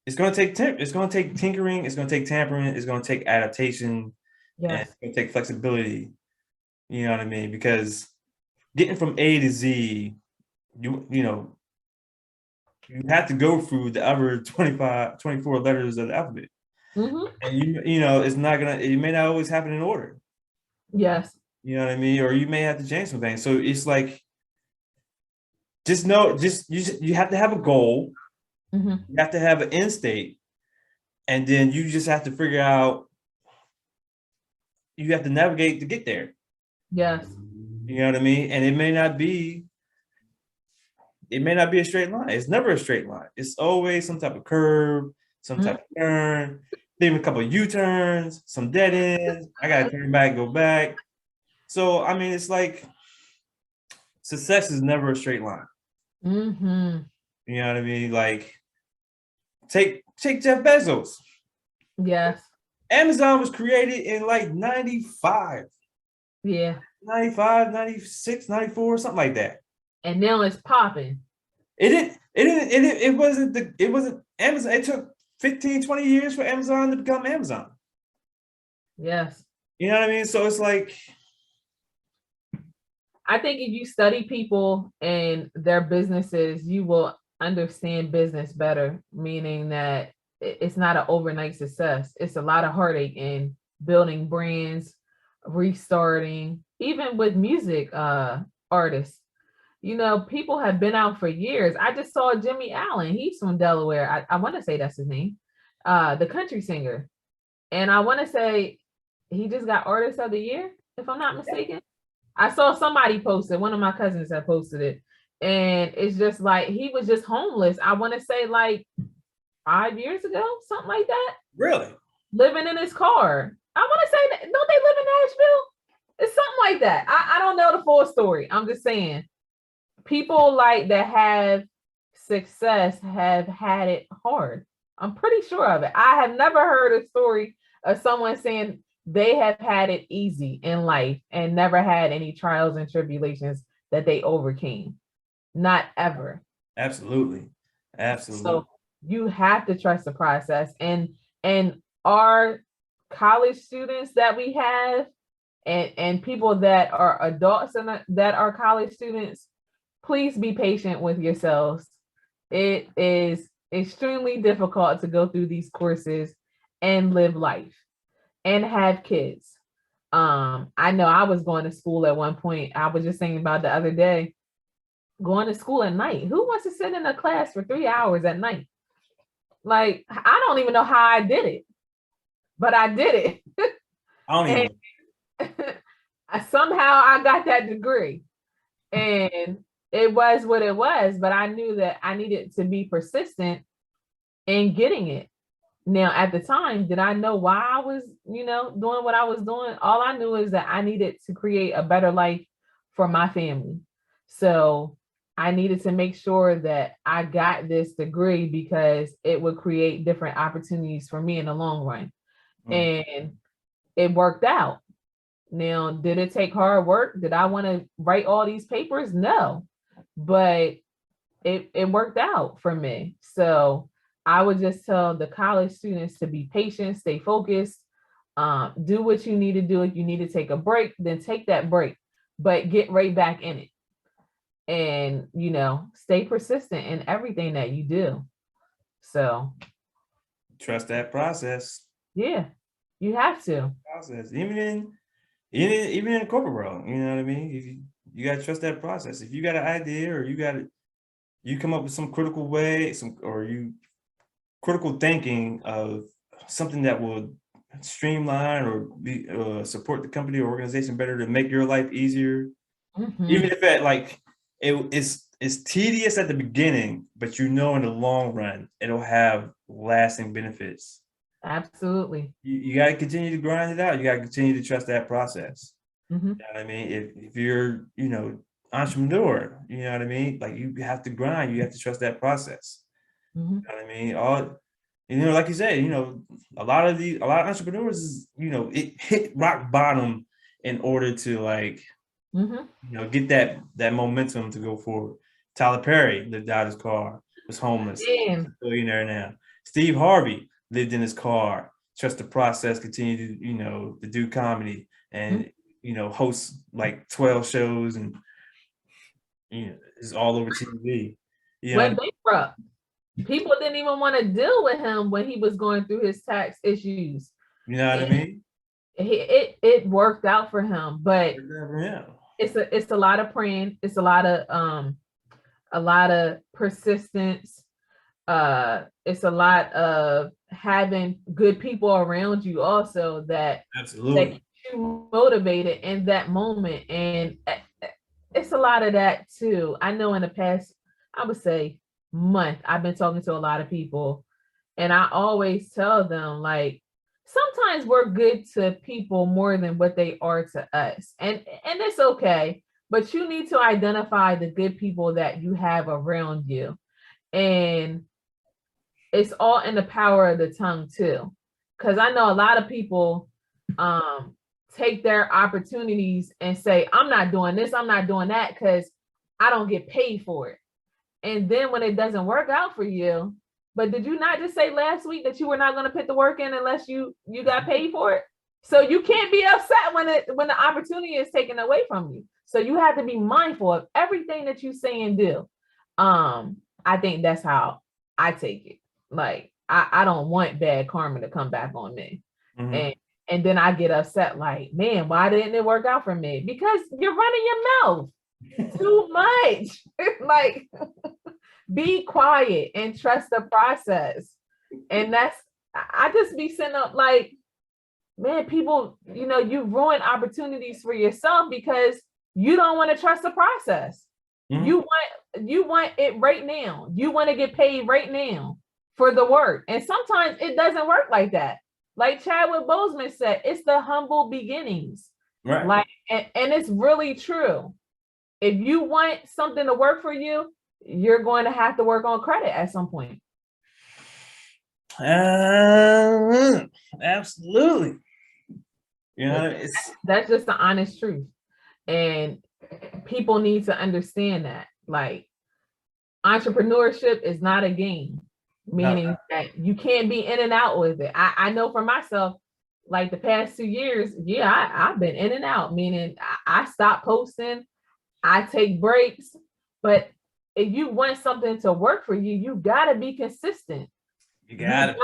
tinkering, it's going to take tampering, it's going to take adaptation, yes. and it's going to take flexibility. You know what I mean? Because getting from A to Z, you have to go through the other 24 letters of the alphabet. Mm-hmm. And it may not always happen in order. Yes. You know what I mean? Or you may have to change some things. So it's like, you have to have a goal. Mm-hmm. You have to have an end state. And then you just have to figure out, you have to navigate to get there. Yes. You know what I mean? And it may not be a straight line. It's never a straight line. It's always some type of curve, some type of turn, maybe a couple of U-turns, some dead ends. I got to turn back, go back. So, I mean, it's like success is never a straight line. Mm-hmm. You know what I mean? Like, take Jeff Bezos. Yes. Amazon was created in like 95. Yeah. 95, 96, 94, something like that. And now it's popping. It wasn't Amazon. It took 15, 20 years for Amazon to become Amazon. Yes. You know what I mean? So it's like, I think if you study people and their businesses, you will understand business better, meaning that it's not an overnight success. It's a lot of heartache in building brands, restarting, even with music artists. People have been out for years. I just saw Jimmy Allen. He's from Delaware. I want to say that's his name, the country singer. And I want to say he just got Artist of the Year, if I'm not mistaken. I saw somebody post it. One of my cousins had posted it. And it's just like, he was just homeless. I want to say like 5 years ago, something like that. Really? Living in his car. I want to say that, don't they live in Nashville? It's something like that. I don't know the full story. I'm just saying, people like that have success have had it hard. I'm pretty sure of it. I have never heard a story of someone saying they have had it easy in life and never had any trials and tribulations that they overcame. Not ever. Absolutely. So you have to trust the process. And our college students that we have and people that are adults and that are college students, please be patient with yourselves. It is extremely difficult to go through these courses and live life and have kids. I know I was going to school at one point. I was just thinking about the other day, going to school at night. Who wants to sit in a class for 3 hours at night? Like, I don't even know how I did it, but I did it. I don't even. Somehow I got that degree, and it was what it was, but I knew that I needed to be persistent in getting it. Now, at the time, did I know why I was, doing what I was doing? All I knew is that I needed to create a better life for my family. So I needed to make sure that I got this degree because it would create different opportunities for me in the long run. And it worked out. Now, did it take hard work? Did I want to write all these papers? No, but it worked out for me. So I would just tell the college students to be patient, stay focused, do what you need to do. If you need to take a break, then take that break, but get right back in it. And, stay persistent in everything that you do. So Trust that process. yeah, you have to. Process. Even in the corporate world, you know what I mean? You gotta trust that process. If you got an idea or you come up with some critical way, critical thinking of something that will streamline or be support the company or organization better to make your life easier, even if it's tedious at the beginning, but in the long run it'll have lasting benefits. Absolutely. You got to continue to grind it out. You got to continue to trust that process. You know what I mean? If you're entrepreneur, you know what I mean, like you have to grind. You have to trust that process. You know what I mean? Like you said, a lot of entrepreneurs, it hit rock bottom in order to get that momentum to go forward. Tyler Perry lived out his car, was homeless, billionaire now. Steve Harvey lived in his car, trust the process, continue to do comedy and host like 12 shows and it's all over TV. Went bankrupt. People didn't even want to deal with him when he was going through his tax issues. You know what I mean? It worked out for him, but it's a lot of praying. It's a lot of persistence. It's a lot of having good people around you also that keep you motivated in that moment. And it's a lot of that too. I know in the past, I would say month, I've been talking to a lot of people, and I always tell them, like, sometimes we're good to people more than what they are to us. And it's okay, but you need to identify the good people that you have around you. And it's all in the power of the tongue too. Because I know a lot of people take their opportunities and say, I'm not doing this, I'm not doing that because I don't get paid for it. And then when it doesn't work out for you, but did you not just say last week that you were not going to put the work in unless you got paid for it? So you can't be upset when the opportunity is taken away from you. So you have to be mindful of everything that you say and do. I think that's how I take it. Like, I don't want bad karma to come back on me. And then I get upset, like, man, why didn't it work out for me? Because you're running your mouth too much. Like, be quiet and trust the process. And I just be sitting up like, man, people, you ruin opportunities for yourself because you don't want to trust the process. You want it right now. You want to get paid right now for the work. And sometimes it doesn't work like that. Like Chadwick Boseman said, it's the humble beginnings. Right. Like, and it's really true. If you want something to work for you, you're going to have to work on credit at some point. Absolutely. That's just the honest truth. And people need to understand that. Like, entrepreneurship is not a game, meaning that you can't be in and out with it. I know for myself, like the past 2 years, I've been in and out, meaning I stopped posting, I take breaks, but if you want something to work for you, you got to be consistent. You got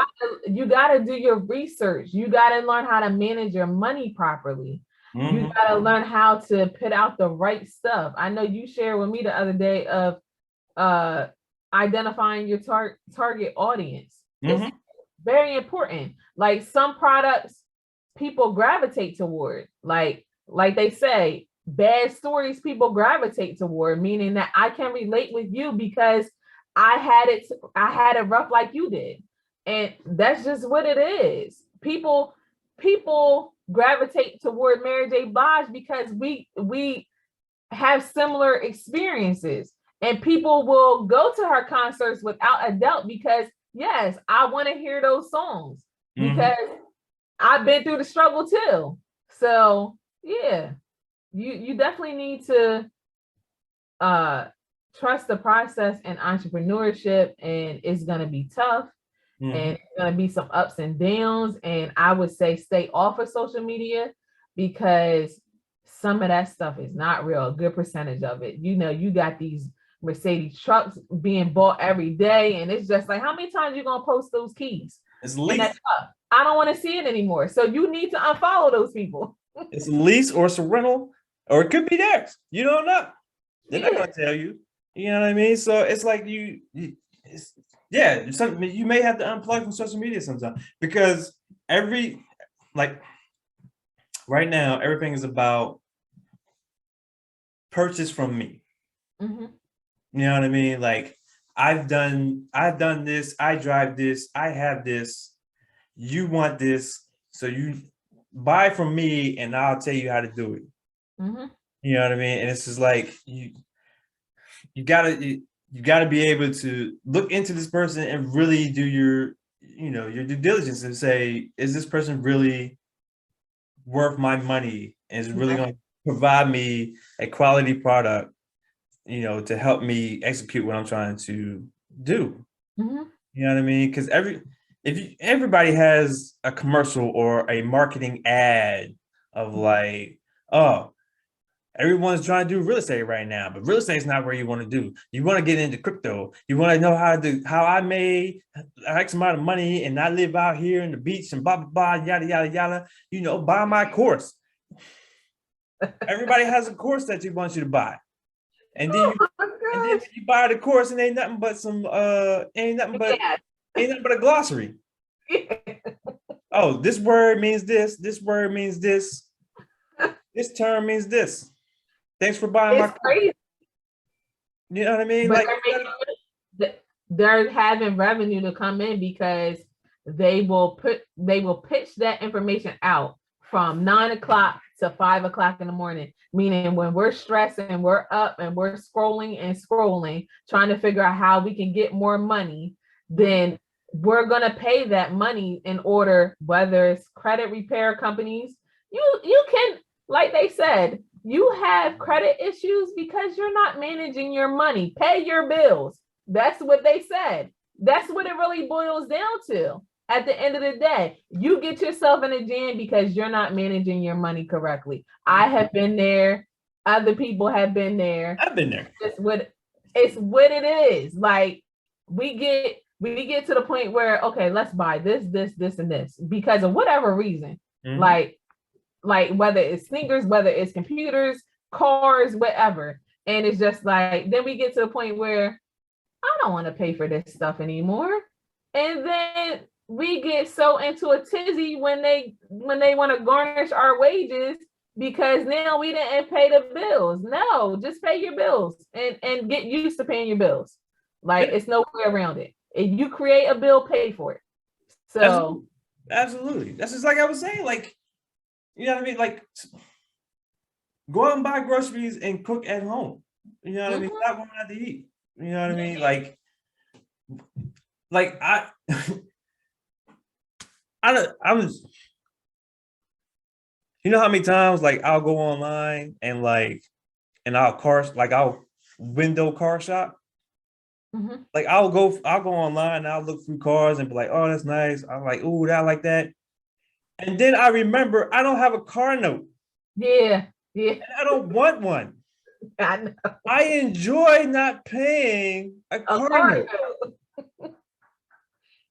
to do your research. You got to learn how to manage your money properly. You got to learn how to put out the right stuff. I know you shared with me the other day of identifying your target audience. It's very important. Like, some products people gravitate toward. Like they say, bad stories people gravitate toward, meaning that I can relate with you because I had it rough like you did. And that's just what it is. People gravitate toward Mary J. Blige because we have similar experiences, and people will go to her concerts without a doubt because, yes, I want to hear those songs because I've been through the struggle too. So yeah, you definitely need to trust the process in entrepreneurship, and it's going to be tough. and it's going to be some ups and downs. And I would say stay off of social media because some of that stuff is not real. A good percentage of it. You know, you got these Mercedes trucks being bought every day, and it's just like, how many times you going to post those keys? It's lease. I don't want to see it anymore. So you need to unfollow those people. It's a lease or it's a rental, or it could be theirs. You don't know. They're not going to tell you. You know what I mean? So it's like something you may have to unplug from social media sometimes, because right now, everything is about purchase from me. You know what I mean? Like, I've done this, I drive this, I have this, you want this, so you buy from me and I'll tell you how to do it. You know what I mean? And it's just like you gotta be able to look into this person and really do your due diligence and say, is this person really worth my money? And is really going to provide me a quality product, to help me execute what I'm trying to do. You know what I mean? Because everybody has a commercial or a marketing ad of like, oh, everyone's trying to do real estate right now, but real estate is not where you want to do. You want to get into crypto. You want to know how I made X amount of money and I live out here in the beach and blah, blah, blah, yada, yada, yada. Buy my course. Everybody has a course that you want you to buy. And then you buy the course and ain't nothing but a glossary. Oh, this word means this. This word means this. This term means this. Thanks for buying my course. You know what I mean? But they're having revenue to come in because they will pitch that information out from 9 o'clock to 5 o'clock in the morning. Meaning when we're stressed and we're up and we're scrolling, trying to figure out how we can get more money, then we're going to pay that money in order, whether it's credit repair companies. You can, like they said, you have credit issues because you're not managing your money. Pay your bills. That's what they said. That's what it really boils down to. At the end of the day, you get yourself in a jam because you're not managing your money correctly. I have been there. Other people have been there. I've been there. It's what it is. Like we get to the point where, okay, let's buy this, and this because of whatever reason. Like whether it's sneakers, whether it's computers, cars, whatever. And it's just like, then we get to the point where I don't want to pay for this stuff anymore. And then we get so into a tizzy when they want to garnish our wages because now we didn't pay the bills. No, just pay your bills and get used to paying your bills. Like it's no way around it. If you create a bill, pay for it. So absolutely. That's just like I was saying, like, you know what I mean? Like, go out and buy groceries and cook at home. You know what I mean? Not going out to eat. You know what I mean? Like I was, you know how many times like I'll go online and I'll window car shop. Like I'll go online and I'll look through cars and be like, oh, that's nice. I'm like, oh, I like that. And then I remember I don't have a car note. Yeah. And I don't want one. I know. I enjoy not paying a car note.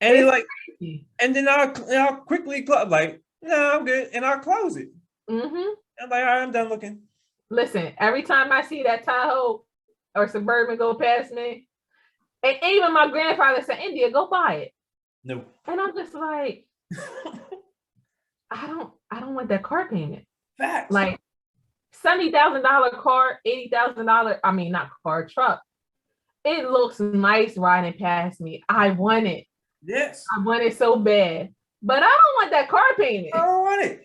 And then I'll quickly close, like, no, I'm good, and I'll close it. I'm like, all right, I'm done looking. Listen, every time I see that Tahoe or Suburban go past me, and even my grandfather said, India, go buy it. No. And I'm just like, I don't want that car payment. Facts. Like $70,000 car, $80,000. I mean, not car, truck. It looks nice riding past me. I want it. Yes. I want it so bad, but I don't want that car payment. I don't want it.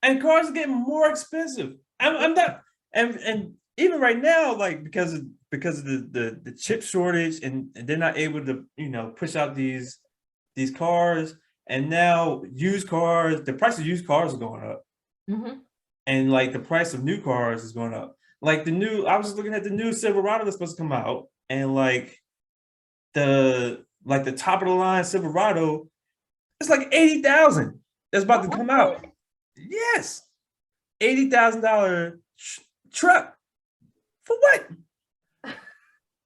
And cars are getting more expensive. I'm not, and even right now, like because of the chip shortage, and they're not able to push out these cars, and now used cars, the price of used cars are going up, and like the price of new cars is going up. Like I was just looking at the new Silverado that's supposed to come out, and like the like the top of the line Silverado, it's like 80,000 that's about to come out. Yes, $80,000 truck for what?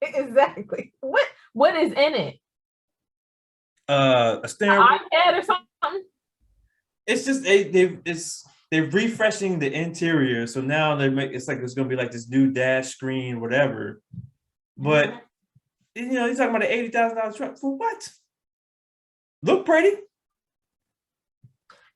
Exactly. What is in it? A steering wheel. iPad or something? It's just they're refreshing the interior, so now it's like it's gonna be like this new dash screen, whatever. But you know, you're talking about an $80,000 truck for what? Look pretty.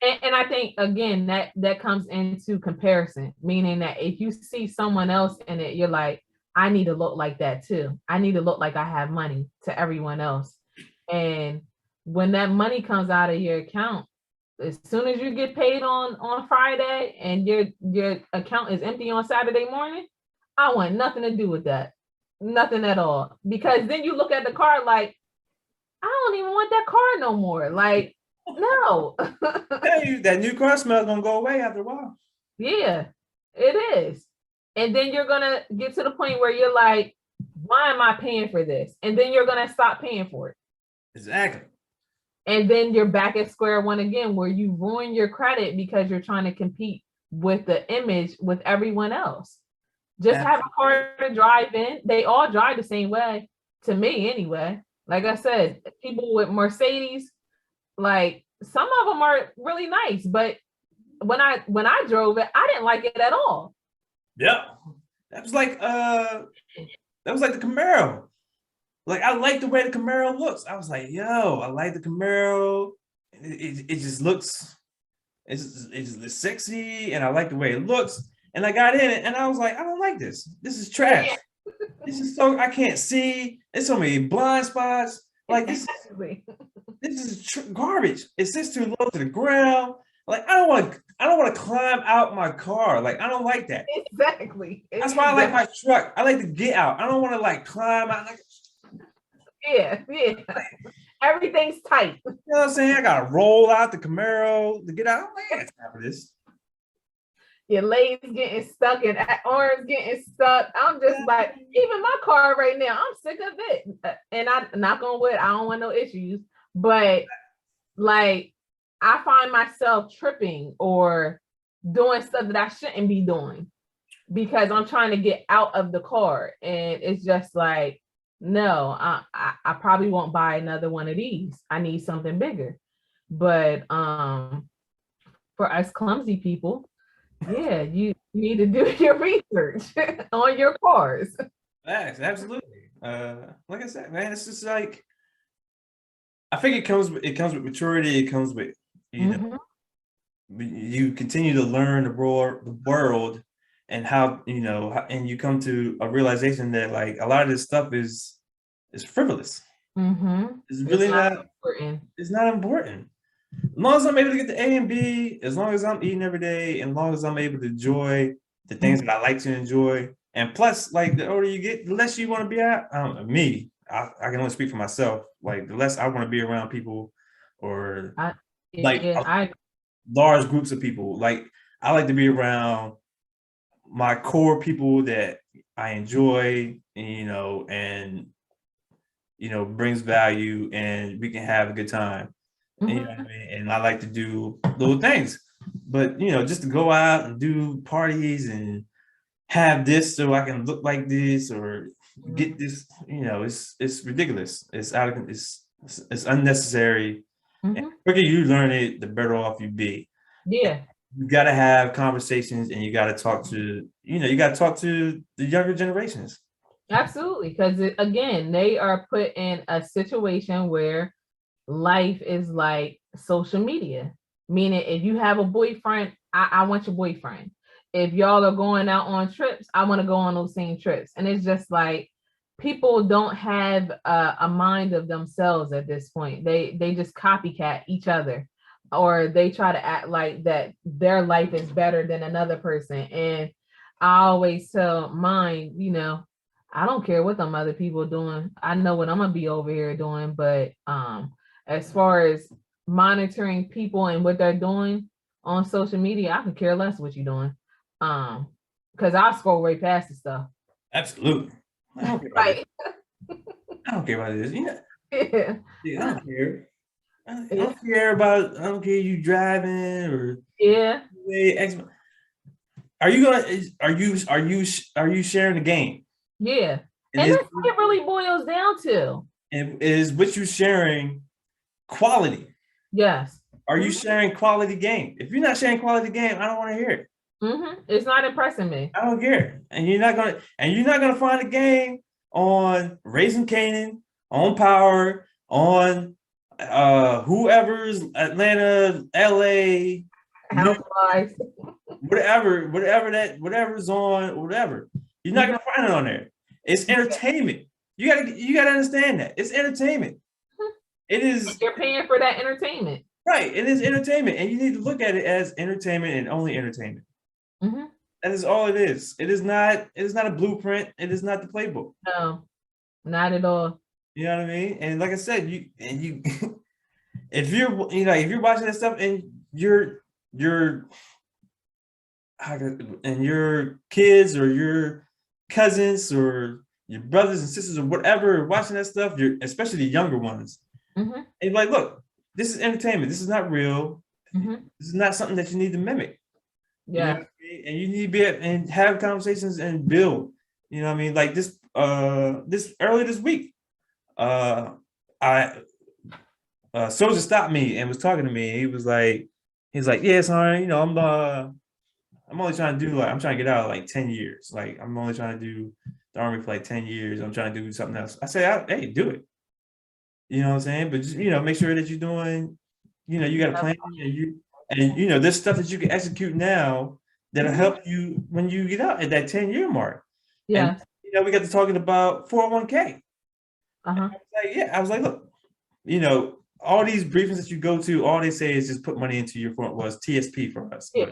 And I think again that comes into comparison, meaning that if you see someone else in it, you're like, I need to look like that too. I need to look like I have money to everyone else. And when that money comes out of your account, as soon as you get paid on Friday and your account is empty on Saturday morning, I want nothing to do with that. Nothing at all. Because then you look at the car like, I don't even want that car no more. Like, no. Hey, that new car smell is gonna go away after a while. Yeah, it is. And then you're gonna get to the point where you're like, why am I paying for this? And then you're gonna stop paying for it. Exactly. And then you're back at square one again, where you ruin your credit because you're trying to compete with the image with everyone else. Just have a car to drive in. They all drive the same way, to me anyway. Like I said, people with Mercedes, like some of them are really nice, but when I drove it, I didn't like it at all. Yeah. That was like the Camaro. Like I like the way the Camaro looks. I was like, yo, I like the Camaro. It just looks it's sexy and I like the way it looks. And I got in it and I was like, I don't like this. This is trash. Yeah. This is so I can't see. There's so many blind spots. Like this is garbage. It sits too low to the ground. Like I don't want to climb out my car. Like I don't like that. Exactly. That's why I like my truck. I like to get out. I don't want to like climb out. Like, yeah. Everything's tight. You know what I'm saying? I gotta roll out the Camaro to get out. I'm like, time for this. Your legs getting stuck and arms getting stuck. I'm just like, even my car right now, I'm sick of it. And I knock on wood, I don't want no issues. But like, I find myself tripping or doing stuff that I shouldn't be doing because I'm trying to get out of the car. And it's just like, no, I probably won't buy another one of these. I need something bigger. But for us clumsy people, yeah, you need to do your research on your cars. Facts, absolutely. Like I said, man, it's just like I think it comes with maturity. It comes with you continue to learn the world and how and you come to a realization that like a lot of this stuff is frivolous. It's really not important. It's not important. As long as I'm able to get the A and B, as long as I'm eating every day, and as long as I'm able to enjoy the things that I like to enjoy, and plus, like the older you get, the less you want to be at. Me, I can only speak for myself. Like the less I want to be around people, or large groups of people. Like I like to be around my core people that I enjoy, and brings value, and we can have a good time. And, you know what I mean? And I like to do little things, but just to go out and do parties and have this so I can look like this or get this, it's ridiculous. It's it's unnecessary. And the quicker you learn it, the better off you be. Yeah. You got to have conversations, and you got to talk to, the younger generations. Absolutely, because again, they are put in a situation where life is like social media, meaning if you have a boyfriend, I want your boyfriend. If y'all are going out on trips, I want to go on those same trips. And it's just like people don't have a mind of themselves at this point. They just copycat each other, or they try to act like that their life is better than another person. And I always tell mine, I don't care what them other people doing. I know what I'm gonna be over here doing. But as far as monitoring people and what they're doing on social media, I can care less what you're doing. Because I'll scroll right past the stuff. Absolutely. I don't care about this. I don't care about this. Yeah. Yeah, I don't care. I don't care about. I don't care you driving or Yeah. Are you gonna? Are you sharing the game? Yeah. And And that's what it really boils down to. is what you sharing quality? Yes. Are you sharing quality game? If you're not sharing quality game, I don't want to hear it. It's not impressing me. I don't care. And you're not gonna find a game on Raising Canaan, on Power, on whoever's Atlanta, LA, New Housewives. whatever's on, whatever. You're not Mhm. gonna find it on there. It's entertainment. You gotta understand that. It's entertainment. It is You're paying for that entertainment. right, it is entertainment, and you need to look at it as entertainment and only entertainment. Mm-hmm. That is all it is. It is not a blueprint. It is not the playbook. No, not at all. You know what I mean? And like I said, you if you're if you're watching that stuff and you're and your kids or your cousins or your brothers and sisters or whatever are watching that stuff, you're especially the younger ones, Mm-hmm. and you're like, look, this is entertainment. This is not real. Mm-hmm. This is not something that you need to mimic. You know Yeah. what I mean? And you need to be and have conversations and build. You know what I mean? Like this earlier this week, uh I Soldier stopped me and was talking to me. He's like, yeah, son, I'm only trying to do I'm trying to get out like 10 years. Like I'm only trying to do the army for like 10 years. I'm trying to do something else. I say, hey, do it. You know what I'm saying? But just, make sure that you're doing, you got a plan and there's stuff that you can execute now that'll help you when you get out at that 10-year mark. And Yeah. we got to talking about 401k. Uh-huh. I was like, look, all these briefings that you go to, all they say is just put money into your TSP for us. Yeah.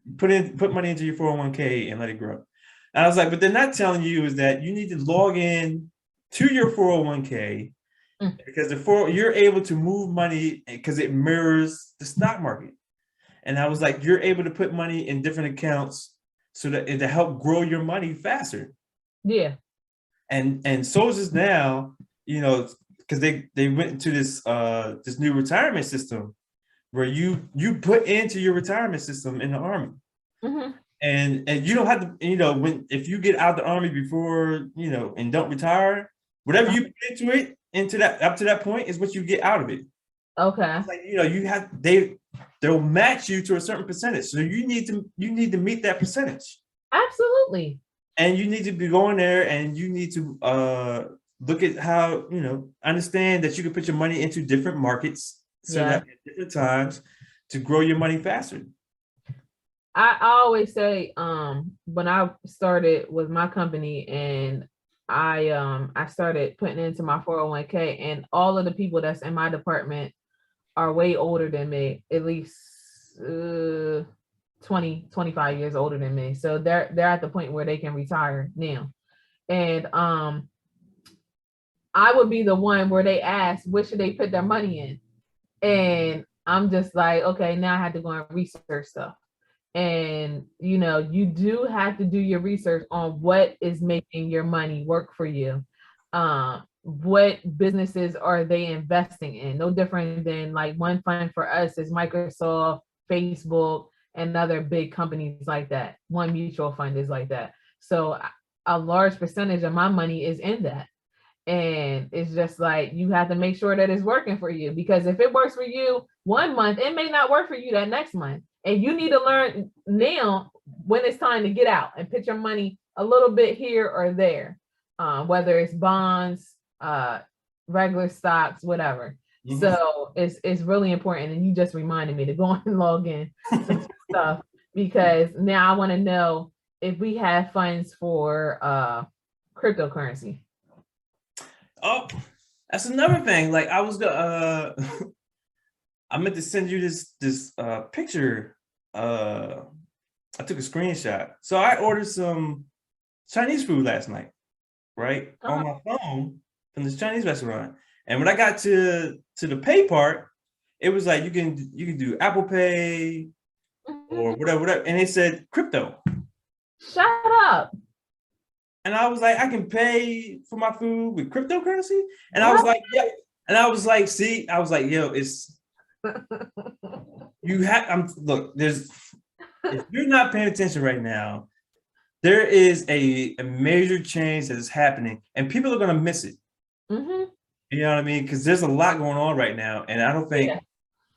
But put money into your 401k and let it grow. And I was like, but they're not telling you is that you need to log in to your 401k because you're able to move money because it mirrors the stock market. And I was like, you're able to put money in different accounts so that to help grow your money faster. Yeah. And soldiers now, because they went into this new retirement system where you put into your retirement system in the army. Mm-hmm. And you don't have to, if you get out the army before, and don't retire, whatever you put into that up to that point is what you get out of it. Okay. It's like, they'll match you to a certain percentage. So you need to meet that percentage. Absolutely. And you need to be going there and you need to look at how, understand that you can put your money into different markets so that at different times to grow your money faster. I always say, when I started with my company and I started putting into my 401k, and all of the people that's in my department are way older than me, at least 20, 25 years older than me. So they're at the point where they can retire now. And I would be the one where they ask, what should they put their money in? And I'm just like, okay, now I have to go and research stuff. And you do have to do your research on what is making your money work for you. What businesses are they investing in? No different than like one fund for us is Microsoft, Facebook, and other big companies like that. One mutual fund is like that. So a large percentage of my money is in that. And it's just like you have to make sure that it's working for you, because if it works for you 1 month, it may not work for you that next month. And you need to learn now when it's time to get out and put your money a little bit here or there, whether it's bonds, regular stocks, whatever. Mm-hmm. So it's really important. And you just reminded me to go and log in to stuff, because now I want to know if we have funds for cryptocurrency. Oh, that's another thing. Like I was I meant to send you this picture. I took a screenshot. So I ordered some Chinese food last night, right? On my phone from this Chinese restaurant. And when I got to the pay part, it was like you can do Apple Pay or whatever. And it said crypto. Shut up. And I was like, I can pay for my food with cryptocurrency. And I was What? like, yeah. And I was like, see, I was like, yo, it's you have. Look. There's if you're not paying attention right now, there is a major change that is happening, and people are gonna miss it. Mm-hmm. You know what I mean? Because there's a lot going on right now, and I don't think, Yeah.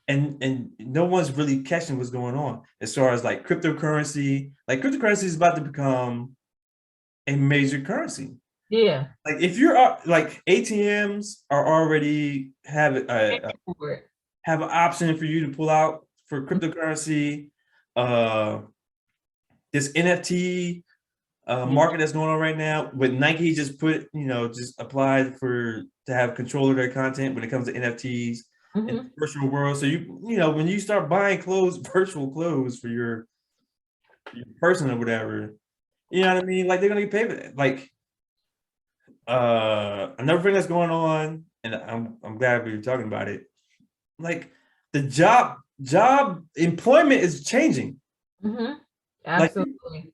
and no one's really catching what's going on as far as like cryptocurrency. Like cryptocurrency is about to become a major currency. Yeah. Like if you're like ATMs are already have an option for you to pull out for cryptocurrency. Uh, this NFT Yeah. market that's going on right now with Nike just put, just applied for to have control of their content when it comes to NFTs in the Mm-hmm. virtual world. So when you start buying clothes, virtual clothes for your person or whatever, you know what I mean? Like they're gonna get paid for that. Like another thing that's going on, and I'm glad we were talking about it. Like the job employment is changing. Mm-hmm. Like Absolutely.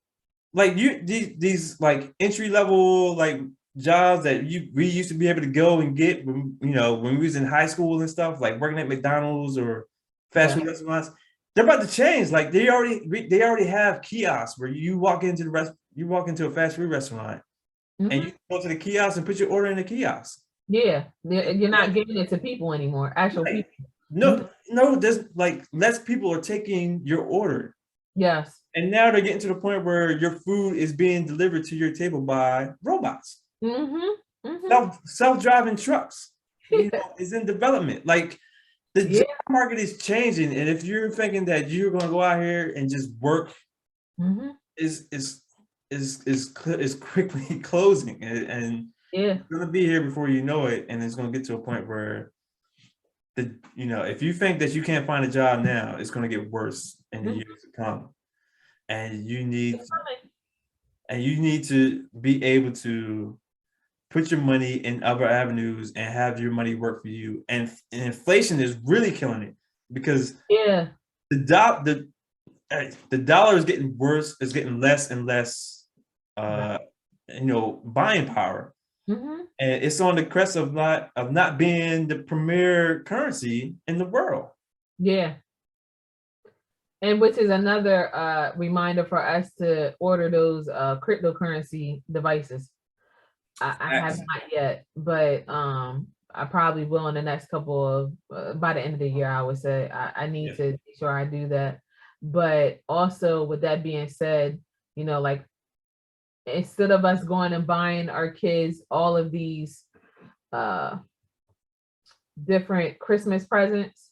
like you these like entry level like jobs that we used to be able to go and get when we was in high school and stuff, like working at McDonald's or fast Yeah. food restaurants. They're about to change. Like they already have kiosks where you walk into a fast food restaurant and Mm-hmm. you go to the kiosk and put your order in the kiosk. Yeah. You're not giving it to people anymore. Actual Like, people. no, Mhm. no, there's like less people are taking your order. Yes. And now they're getting to the point where your food is being delivered to your table by robots. Mm-hmm. Mm-hmm. Self-driving trucks, is in development. Like the Yeah. job market is changing. And if you're thinking that you're gonna go out here and just work Mm-hmm. is quickly closing and Yeah. it's gonna be here before you know it, and it's gonna get to a point where if you think that you can't find a job now, it's gonna get worse in the Mhm. years to come. And you need It's coming. to be able to put your money in other avenues and have your money work for you. And inflation is really killing it because Yeah. the the dollar is getting worse, is getting less and less Right. uh buying power. Mm-hmm. And it's on the crest of not being the premier currency in the world. Yeah. And which is another reminder for us to order those cryptocurrency devices. I have Facts. not yet, but I probably will in the next couple of by the end of the year. I would say I need Yeah. to make sure I do that. But also, with that being said, like instead of us going and buying our kids all of these uh different Christmas presents,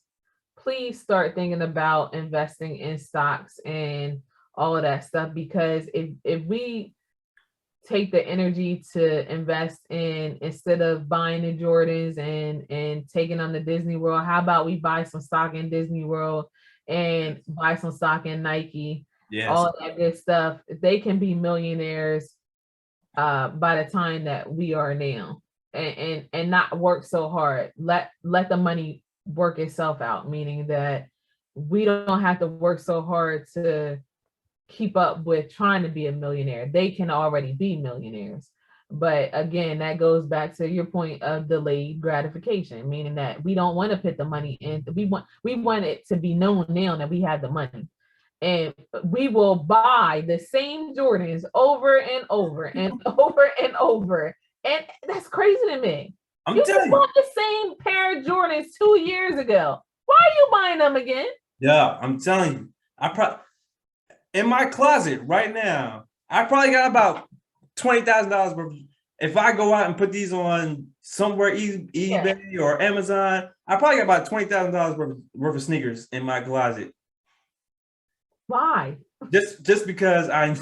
please start thinking about investing in stocks and all of that stuff, because if we take the energy to invest in, instead of buying the Jordans and taking them to Disney World, how about we buy some stock in Disney World and buy some stock in Nike, Yes. all of that good stuff. They can be millionaires by the time that we are now, and not work so hard. Let the money work itself out, meaning that we don't have to work so hard to keep up with trying to be a millionaire. They can already be millionaires. But again, that goes back to your point of delayed gratification, meaning that we don't want to put the money in. We want it to be known now that we have the money. And we will buy the same Jordans over and over and over and over. And that's crazy to me. I'm You just telling you. bought the same pair of Jordans 2 years ago. Why are you buying them again? Yeah, I'm telling you. In my closet right now, I probably got about $20,000 worth. If I go out and put these on somewhere, Yeah. eBay or Amazon, I probably got about $20,000 worth of sneakers in my closet. Why? Just because I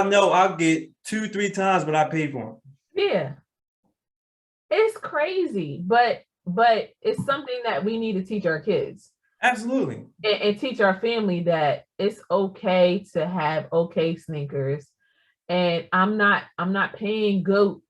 know I'll get 2-3 times what I paid for them. Yeah. It's crazy, but it's something that we need to teach our kids Absolutely. and teach our family that it's okay to have okay sneakers. And I'm not paying GOAT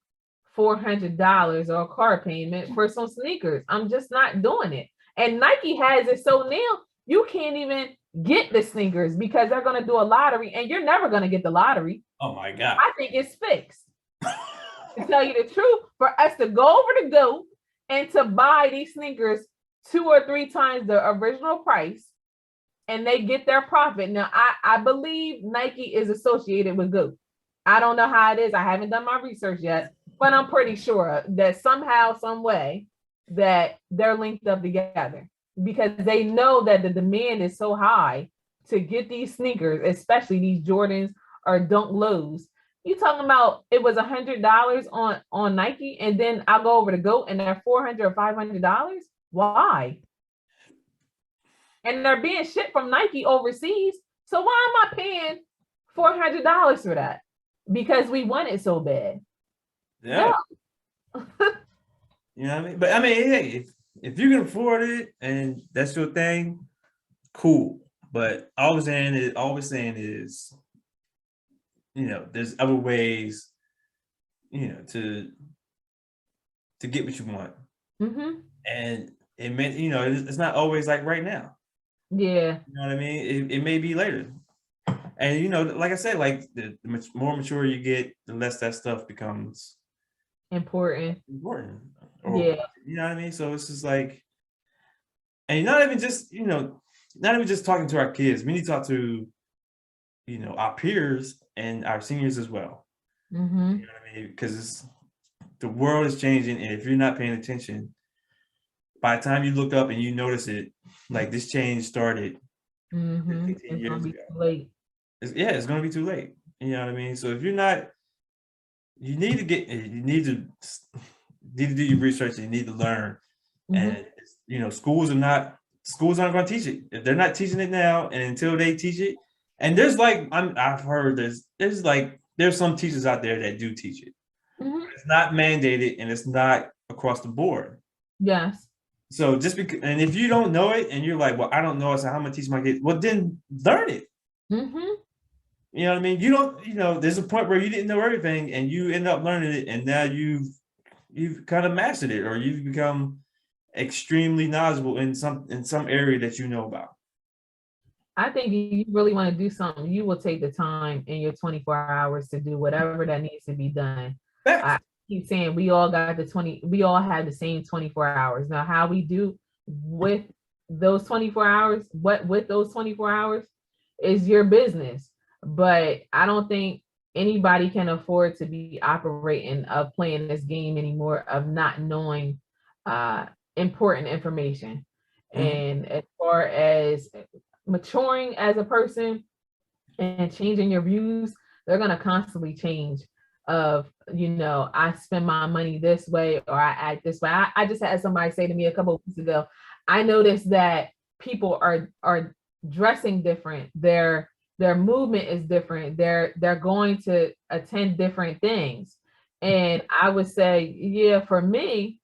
$400 or a car payment for some sneakers. I'm just not doing it. And Nike has it so now you can't even get the sneakers because they're going to do a lottery, and you're never going to get the lottery. Oh my God. I think it's fixed. To tell you the truth, for us to go over the GOAT and to buy these sneakers 2 or 3 times the original price, and they get their profit. Now, I believe Nike is associated with GOAT. I don't know how it is. I haven't done my research yet, but I'm pretty sure that somehow, some way, that they're linked up together because they know that the demand is so high to get these sneakers, especially these Jordans or Dunk Lows. You talking about it was $100 on Nike, and then I go over to GOAT and they're $400 or $500? Why? And they're being shipped from Nike overseas. So why am I paying $400 for that? Because we want it so bad. Yeah. No. You know what I mean? But I mean, hey, if you can afford it and that's your thing, cool. But always saying is, there's other ways, to get what you want. Mm-hmm. And it meant, it's not always like right now. Yeah. You know what I mean? It may be later. And like I said, like the more mature you get, the less that stuff becomes important. Or, Yeah. you know what I mean? So it's just like, and not even just talking to our kids. We need to talk to, our peers and our seniors as well. Mm-hmm. You know what I mean? Because the world is changing, and if you're not paying attention, by the time you look up and you notice it, like this change started Mm-hmm. 15 It's years gonna be ago. too late. It's going to be too late. You know what I mean? So if you're not, you need to do your research and you need to learn. Mm-hmm. And schools aren't going to teach it if they're not teaching it now, and until they teach it. And there's like I've heard there's some teachers out there that do teach it. Mm-hmm. It's not mandated and it's not across the board. Yes. So just because, and if you don't know it and you're like, well, I don't know it, so how am I gonna teach my kids? Well, then learn it. Mm-hmm. You know what I mean? You don't, there's a point where you didn't know everything and you end up learning it, and now you've kind of mastered it, or you've become extremely knowledgeable in some area that you know about. I think if you really want to do something, you will take the time in your 24 hours to do whatever that needs to be done. I keep saying we all have the same 24 hours. Now, how we do with those 24 hours, what with those 24 hours is your business. But I don't think anybody can afford to be operating of playing this game anymore of not knowing important information. Mhm. And as far as maturing as a person and changing your views, they're going to constantly change of, I spend my money this way or I act this way. I just had somebody say to me a couple of weeks ago, I noticed that people are dressing different. Their movement is different. They're going to attend different things. And I would say, yeah, for me,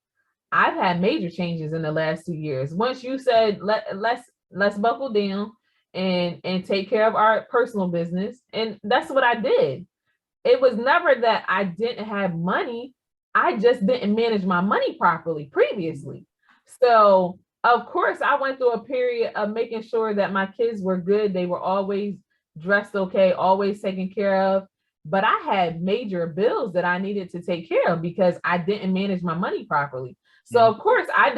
I've had major changes in the last 2 years. Once you said let's buckle down and take care of our personal business, and that's what I did. It was never that I didn't have money. I just didn't manage my money properly previously. So of course I went through a period of making sure that my kids were good. They were always dressed okay, always taken care of. But I had major bills that I needed to take care of because I didn't manage my money properly. So of course I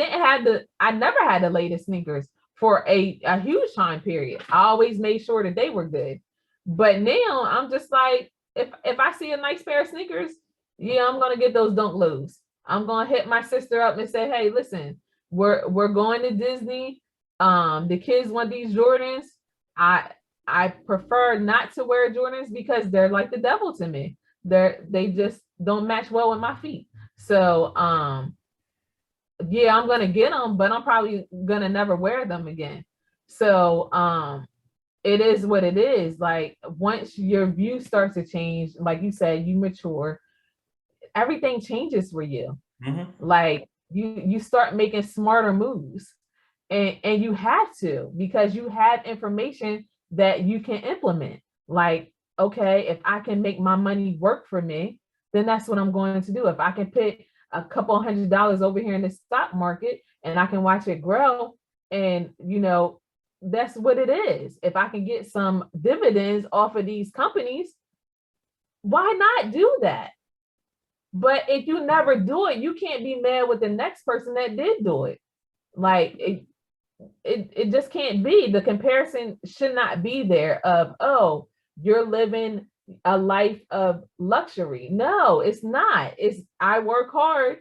never had the latest sneakers for a huge time period. I always made sure that they were good. But now I'm just like, if I see a nice pair of sneakers, yeah, I'm gonna get those Dunk Lows. I'm gonna hit my sister up and say, hey, listen, we're going to Disney. The kids want these Jordans. I prefer not to wear Jordans because they're like the devil to me. They just don't match well with my feet. So yeah, I'm gonna get them, but I'm probably gonna never wear them again. So it is what it is. Like once your view starts to change, like you said, you mature, everything changes for you. Mhm. Like you start making smarter moves. And you have to, because you have information that you can implement. Like, okay, if I can make my money work for me, then that's what I'm going to do. If I can put a couple $100 over here in the stock market and I can watch it grow, and that's what it is. If I can get some dividends off of these companies, why not do that? But if you never do it, you can't be mad with the next person that did do it. Like it just can't be. The comparison should not be there of, oh, you're living a life of luxury. No, it's not. It's I work hard,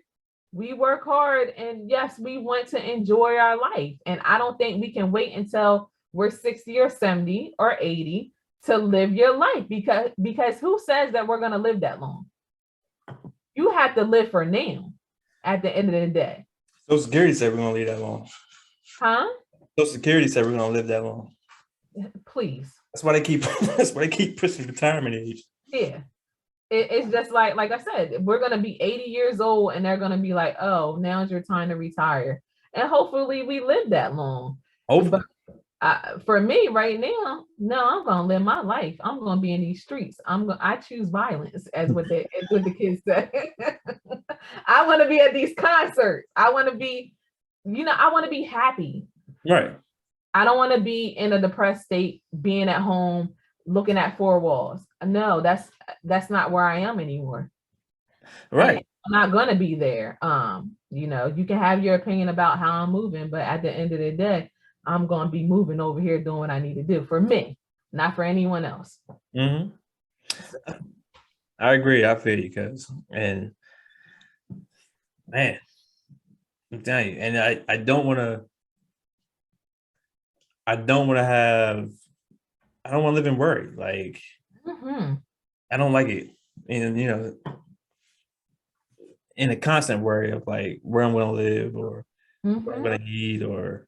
we work hard, and yes, we want to enjoy our life. And I don't think we can wait until we're 60 or 70 or 80 to live your life, because who says that we're going to live that long? You have to live for now at the end of the day. Social Security said we're gonna live that long. Huh? Social Security said we're gonna live that long. Please. That's why they keep pushing retirement age. Yeah. It's just like I said, we're gonna be 80 years old and they're gonna be like, oh, now's your time to retire. And hopefully we live that long. Hopefully. But for me right now, no, I'm gonna live my life. I'm gonna be in these streets. I choose violence, as what the kids say. I want to be at these concerts. I want to be, I want to be happy. Right. I don't want to be in a depressed state, being at home, looking at four walls. No, that's not where I am anymore. Right. And I'm not gonna be there. You can have your opinion about how I'm moving, but at the end of the day, I'm gonna be moving over here doing what I need to do for me, not for anyone else. Mm-hmm. I agree. I feel you, and man, I'm telling you, and I don't want to. I don't want to live in worry. Like, I don't like it. And, in a constant worry of like where I'm going to live, or what I'm going to eat, or,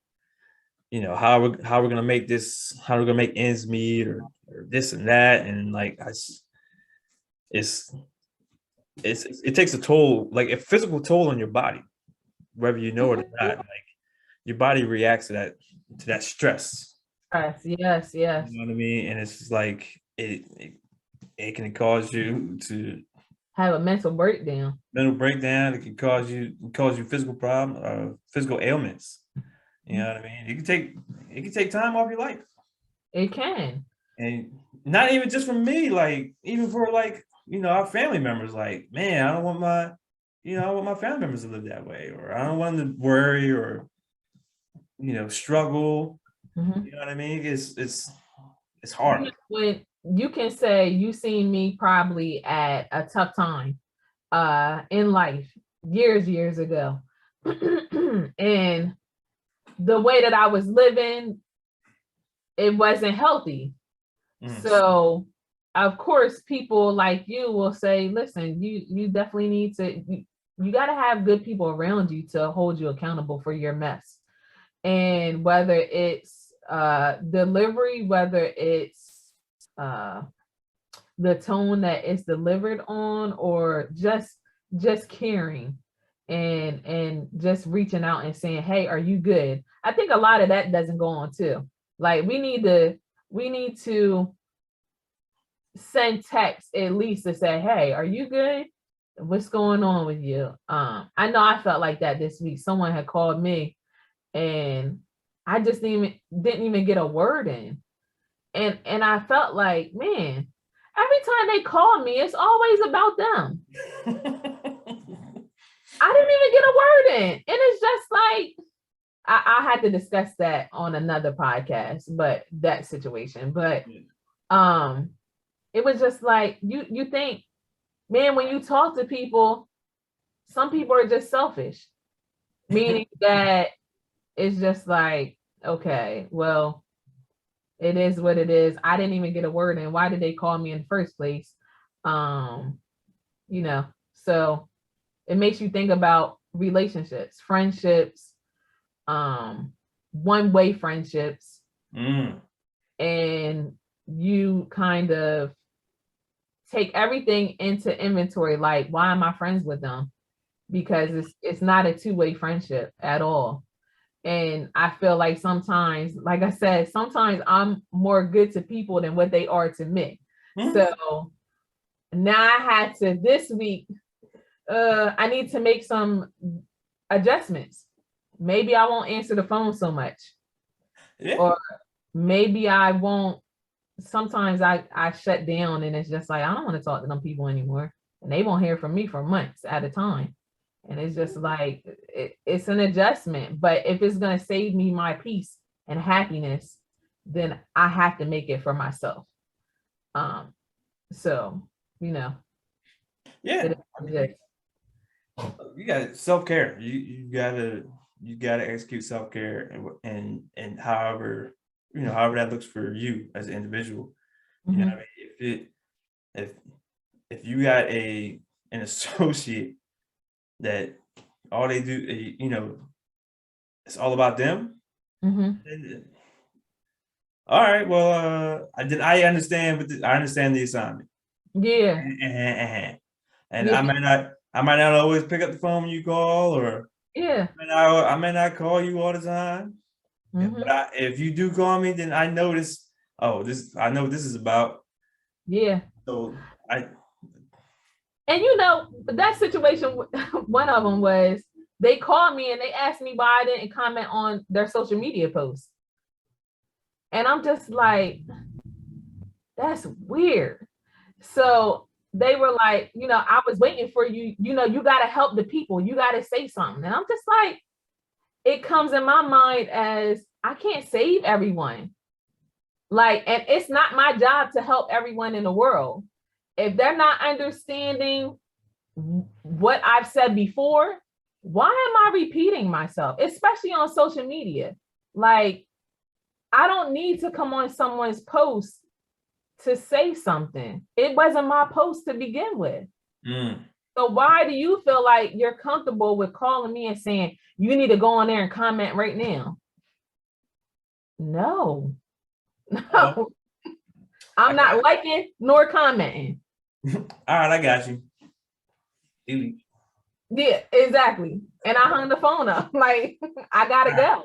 how we're going to make this, how we're going to make ends meet, or this and that. And like, it takes a toll, like a physical toll on your body, whether you know it or not. Like, your body reacts to that stress. Yes. You know what I mean? And it's just like it can cause you to have a mental breakdown. It can cause you physical problems, physical ailments. You know what I mean? It can take time off your life. It can. And not even just for me, like even for like, our family members, like, man, I don't want my family members to live that way, or I don't want them to worry or struggle. You know what I mean? It's hard. When you can say you seen me probably at a tough time in life years ago. And the way that I was living, it wasn't healthy. So of course people like you will say, listen, you definitely need to, you got to have good people around you to hold you accountable for your mess. And whether it's delivery, whether it's the tone that it's delivered on, or just caring and just reaching out and saying, hey, are you good? I think a lot of that doesn't go on too. Like we need to send text at least to say, hey, are you good? What's going on with you? I know I felt like that this week. Someone had called me and I just didn't even get a word in. And I felt like, man, every time they call me, it's always about them. I didn't even get a word in. And it's just like, I had to discuss that on another podcast, but that situation. But it was just like, you think, man, when you talk to people, some people are just selfish, meaning that it's just like, okay, well, it is what it is. I didn't even get a word in. Why did they call me in the first place? So it makes you think about relationships, friendships, one-way friendships. And you kind of take everything into inventory. Like, why am I friends with them? Because it's not a two-way friendship at all. And I feel like sometimes, like I said, sometimes I'm more good to people than what they are to me. So now I had to, this week, I need to make some adjustments. Maybe I won't answer the phone so much. Or maybe I won't sometimes I shut down and it's just like, I don't want to talk to them people anymore. And they won't hear from me for months at a time. And it's just like, it's an adjustment. But if it's going to save me my peace and happiness, then I have to make it for myself. So, you know, Yeah. it is. You got self-care. You gotta execute self-care and however, however that looks for you as an individual. You know what I mean? If if you got an associate that all they do, it's all about them. then, all right, well, I understand, but I understand the assignment. Yeah. And Yeah. I might not always pick up the phone when you call, or Yeah. I may not call you all the time. Mm-hmm. But if you do call me, then I know this. Oh, I know what this is about. Yeah. So And you know, that situation, one of them was they called me and they asked me why I didn't comment on their social media posts. And I'm just like, that's weird. So they were like, you know, I was waiting for you, you know, you got to help the people. You got to say something. And I'm just like, it comes in my mind as I can't save everyone. Like, and it's not my job to help everyone in the world. If they're not understanding what I've said before, why am I repeating myself, especially on social media? Like, I don't need to come on someone's post to say something. It wasn't my post to begin with. So why do you feel like you're comfortable with calling me and saying, you need to go on there and comment right now? No. I'm not liking nor commenting. all right, I got you. Yeah, exactly. And I hung the phone up. Like, I gotta go.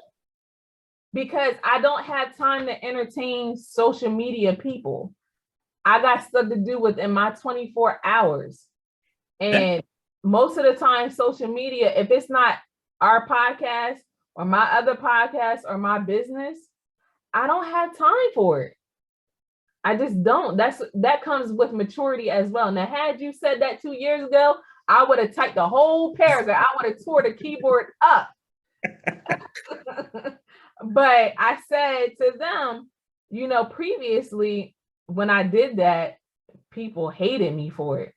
Because I don't have time to entertain social media people. I got stuff to do within my 24 hours. And most of the time, social media, if it's not our podcast or my other podcast or my business, I don't have time for it. I just don't. That comes with maturity as well. Now, had you said that 2 years ago, I would have typed the whole paragraph. I would have tore the keyboard up. But I said to them, you know, previously when I did that, people hated me for it.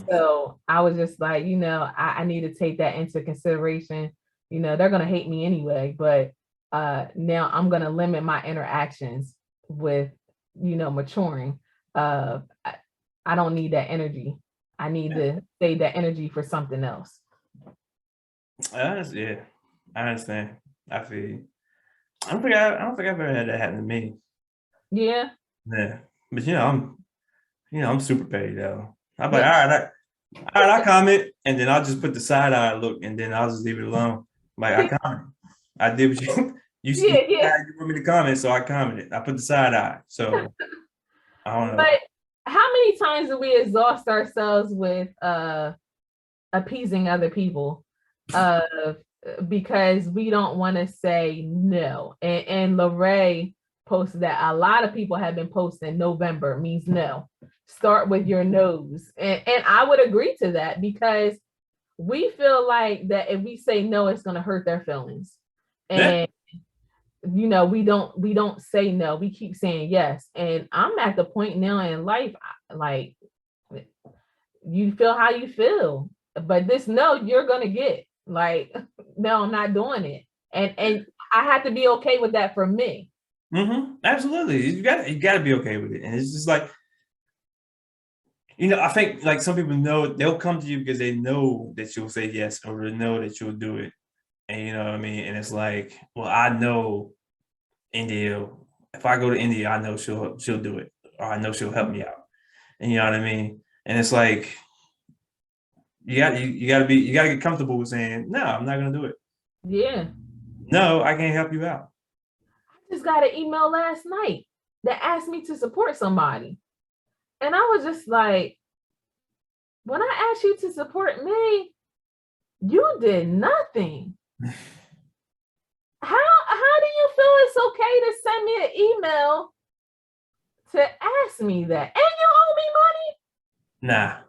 So I was just like, you know, I need to take that into consideration. You know, they're going to hate me anyway, but now I'm going to limit my interactions with, you know, maturing. I don't need that energy. I need to save that energy for something else. Yeah, I understand. I feel you. I don't think I've ever had that happen to me. Yeah. Yeah, but I'm super petty though. I'm like, all right, I comment, and then I'll just put the side eye look, and then I'll just leave it alone. Like, I comment. I did what you want me to comment, so I commented. I put the side eye. So I don't know. But how many times do we exhaust ourselves with appeasing other people because we don't want to say no? And Lorraine posted that a lot of people have been posting November means no. Start with your nose. And I would agree to that, because we feel like that if we say no, it's going to hurt their feelings. And you know, we don't say no. We keep saying yes. And I'm at the point now in life, like, you feel how you feel, but this no, you're gonna get. Like, no, I'm not doing it. And I have to be okay with that for me. Absolutely. You gotta be okay with it. And it's just like, I think like some people know they'll come to you because they know that you'll say yes, or they know that you'll do it. And you know what I mean? And it's like, well, I know India, if I go to India, I know she'll do it, or I know she'll help me out. And you know what I mean? And it's like, you gotta get comfortable with saying, no, I'm not gonna do it. Yeah. No, I can't help you out. I just got an email last night that asked me to support somebody. And I was just like, when I asked you to support me, you did nothing. How do you feel it's okay to send me an email to ask me that. And you owe me money? Nah.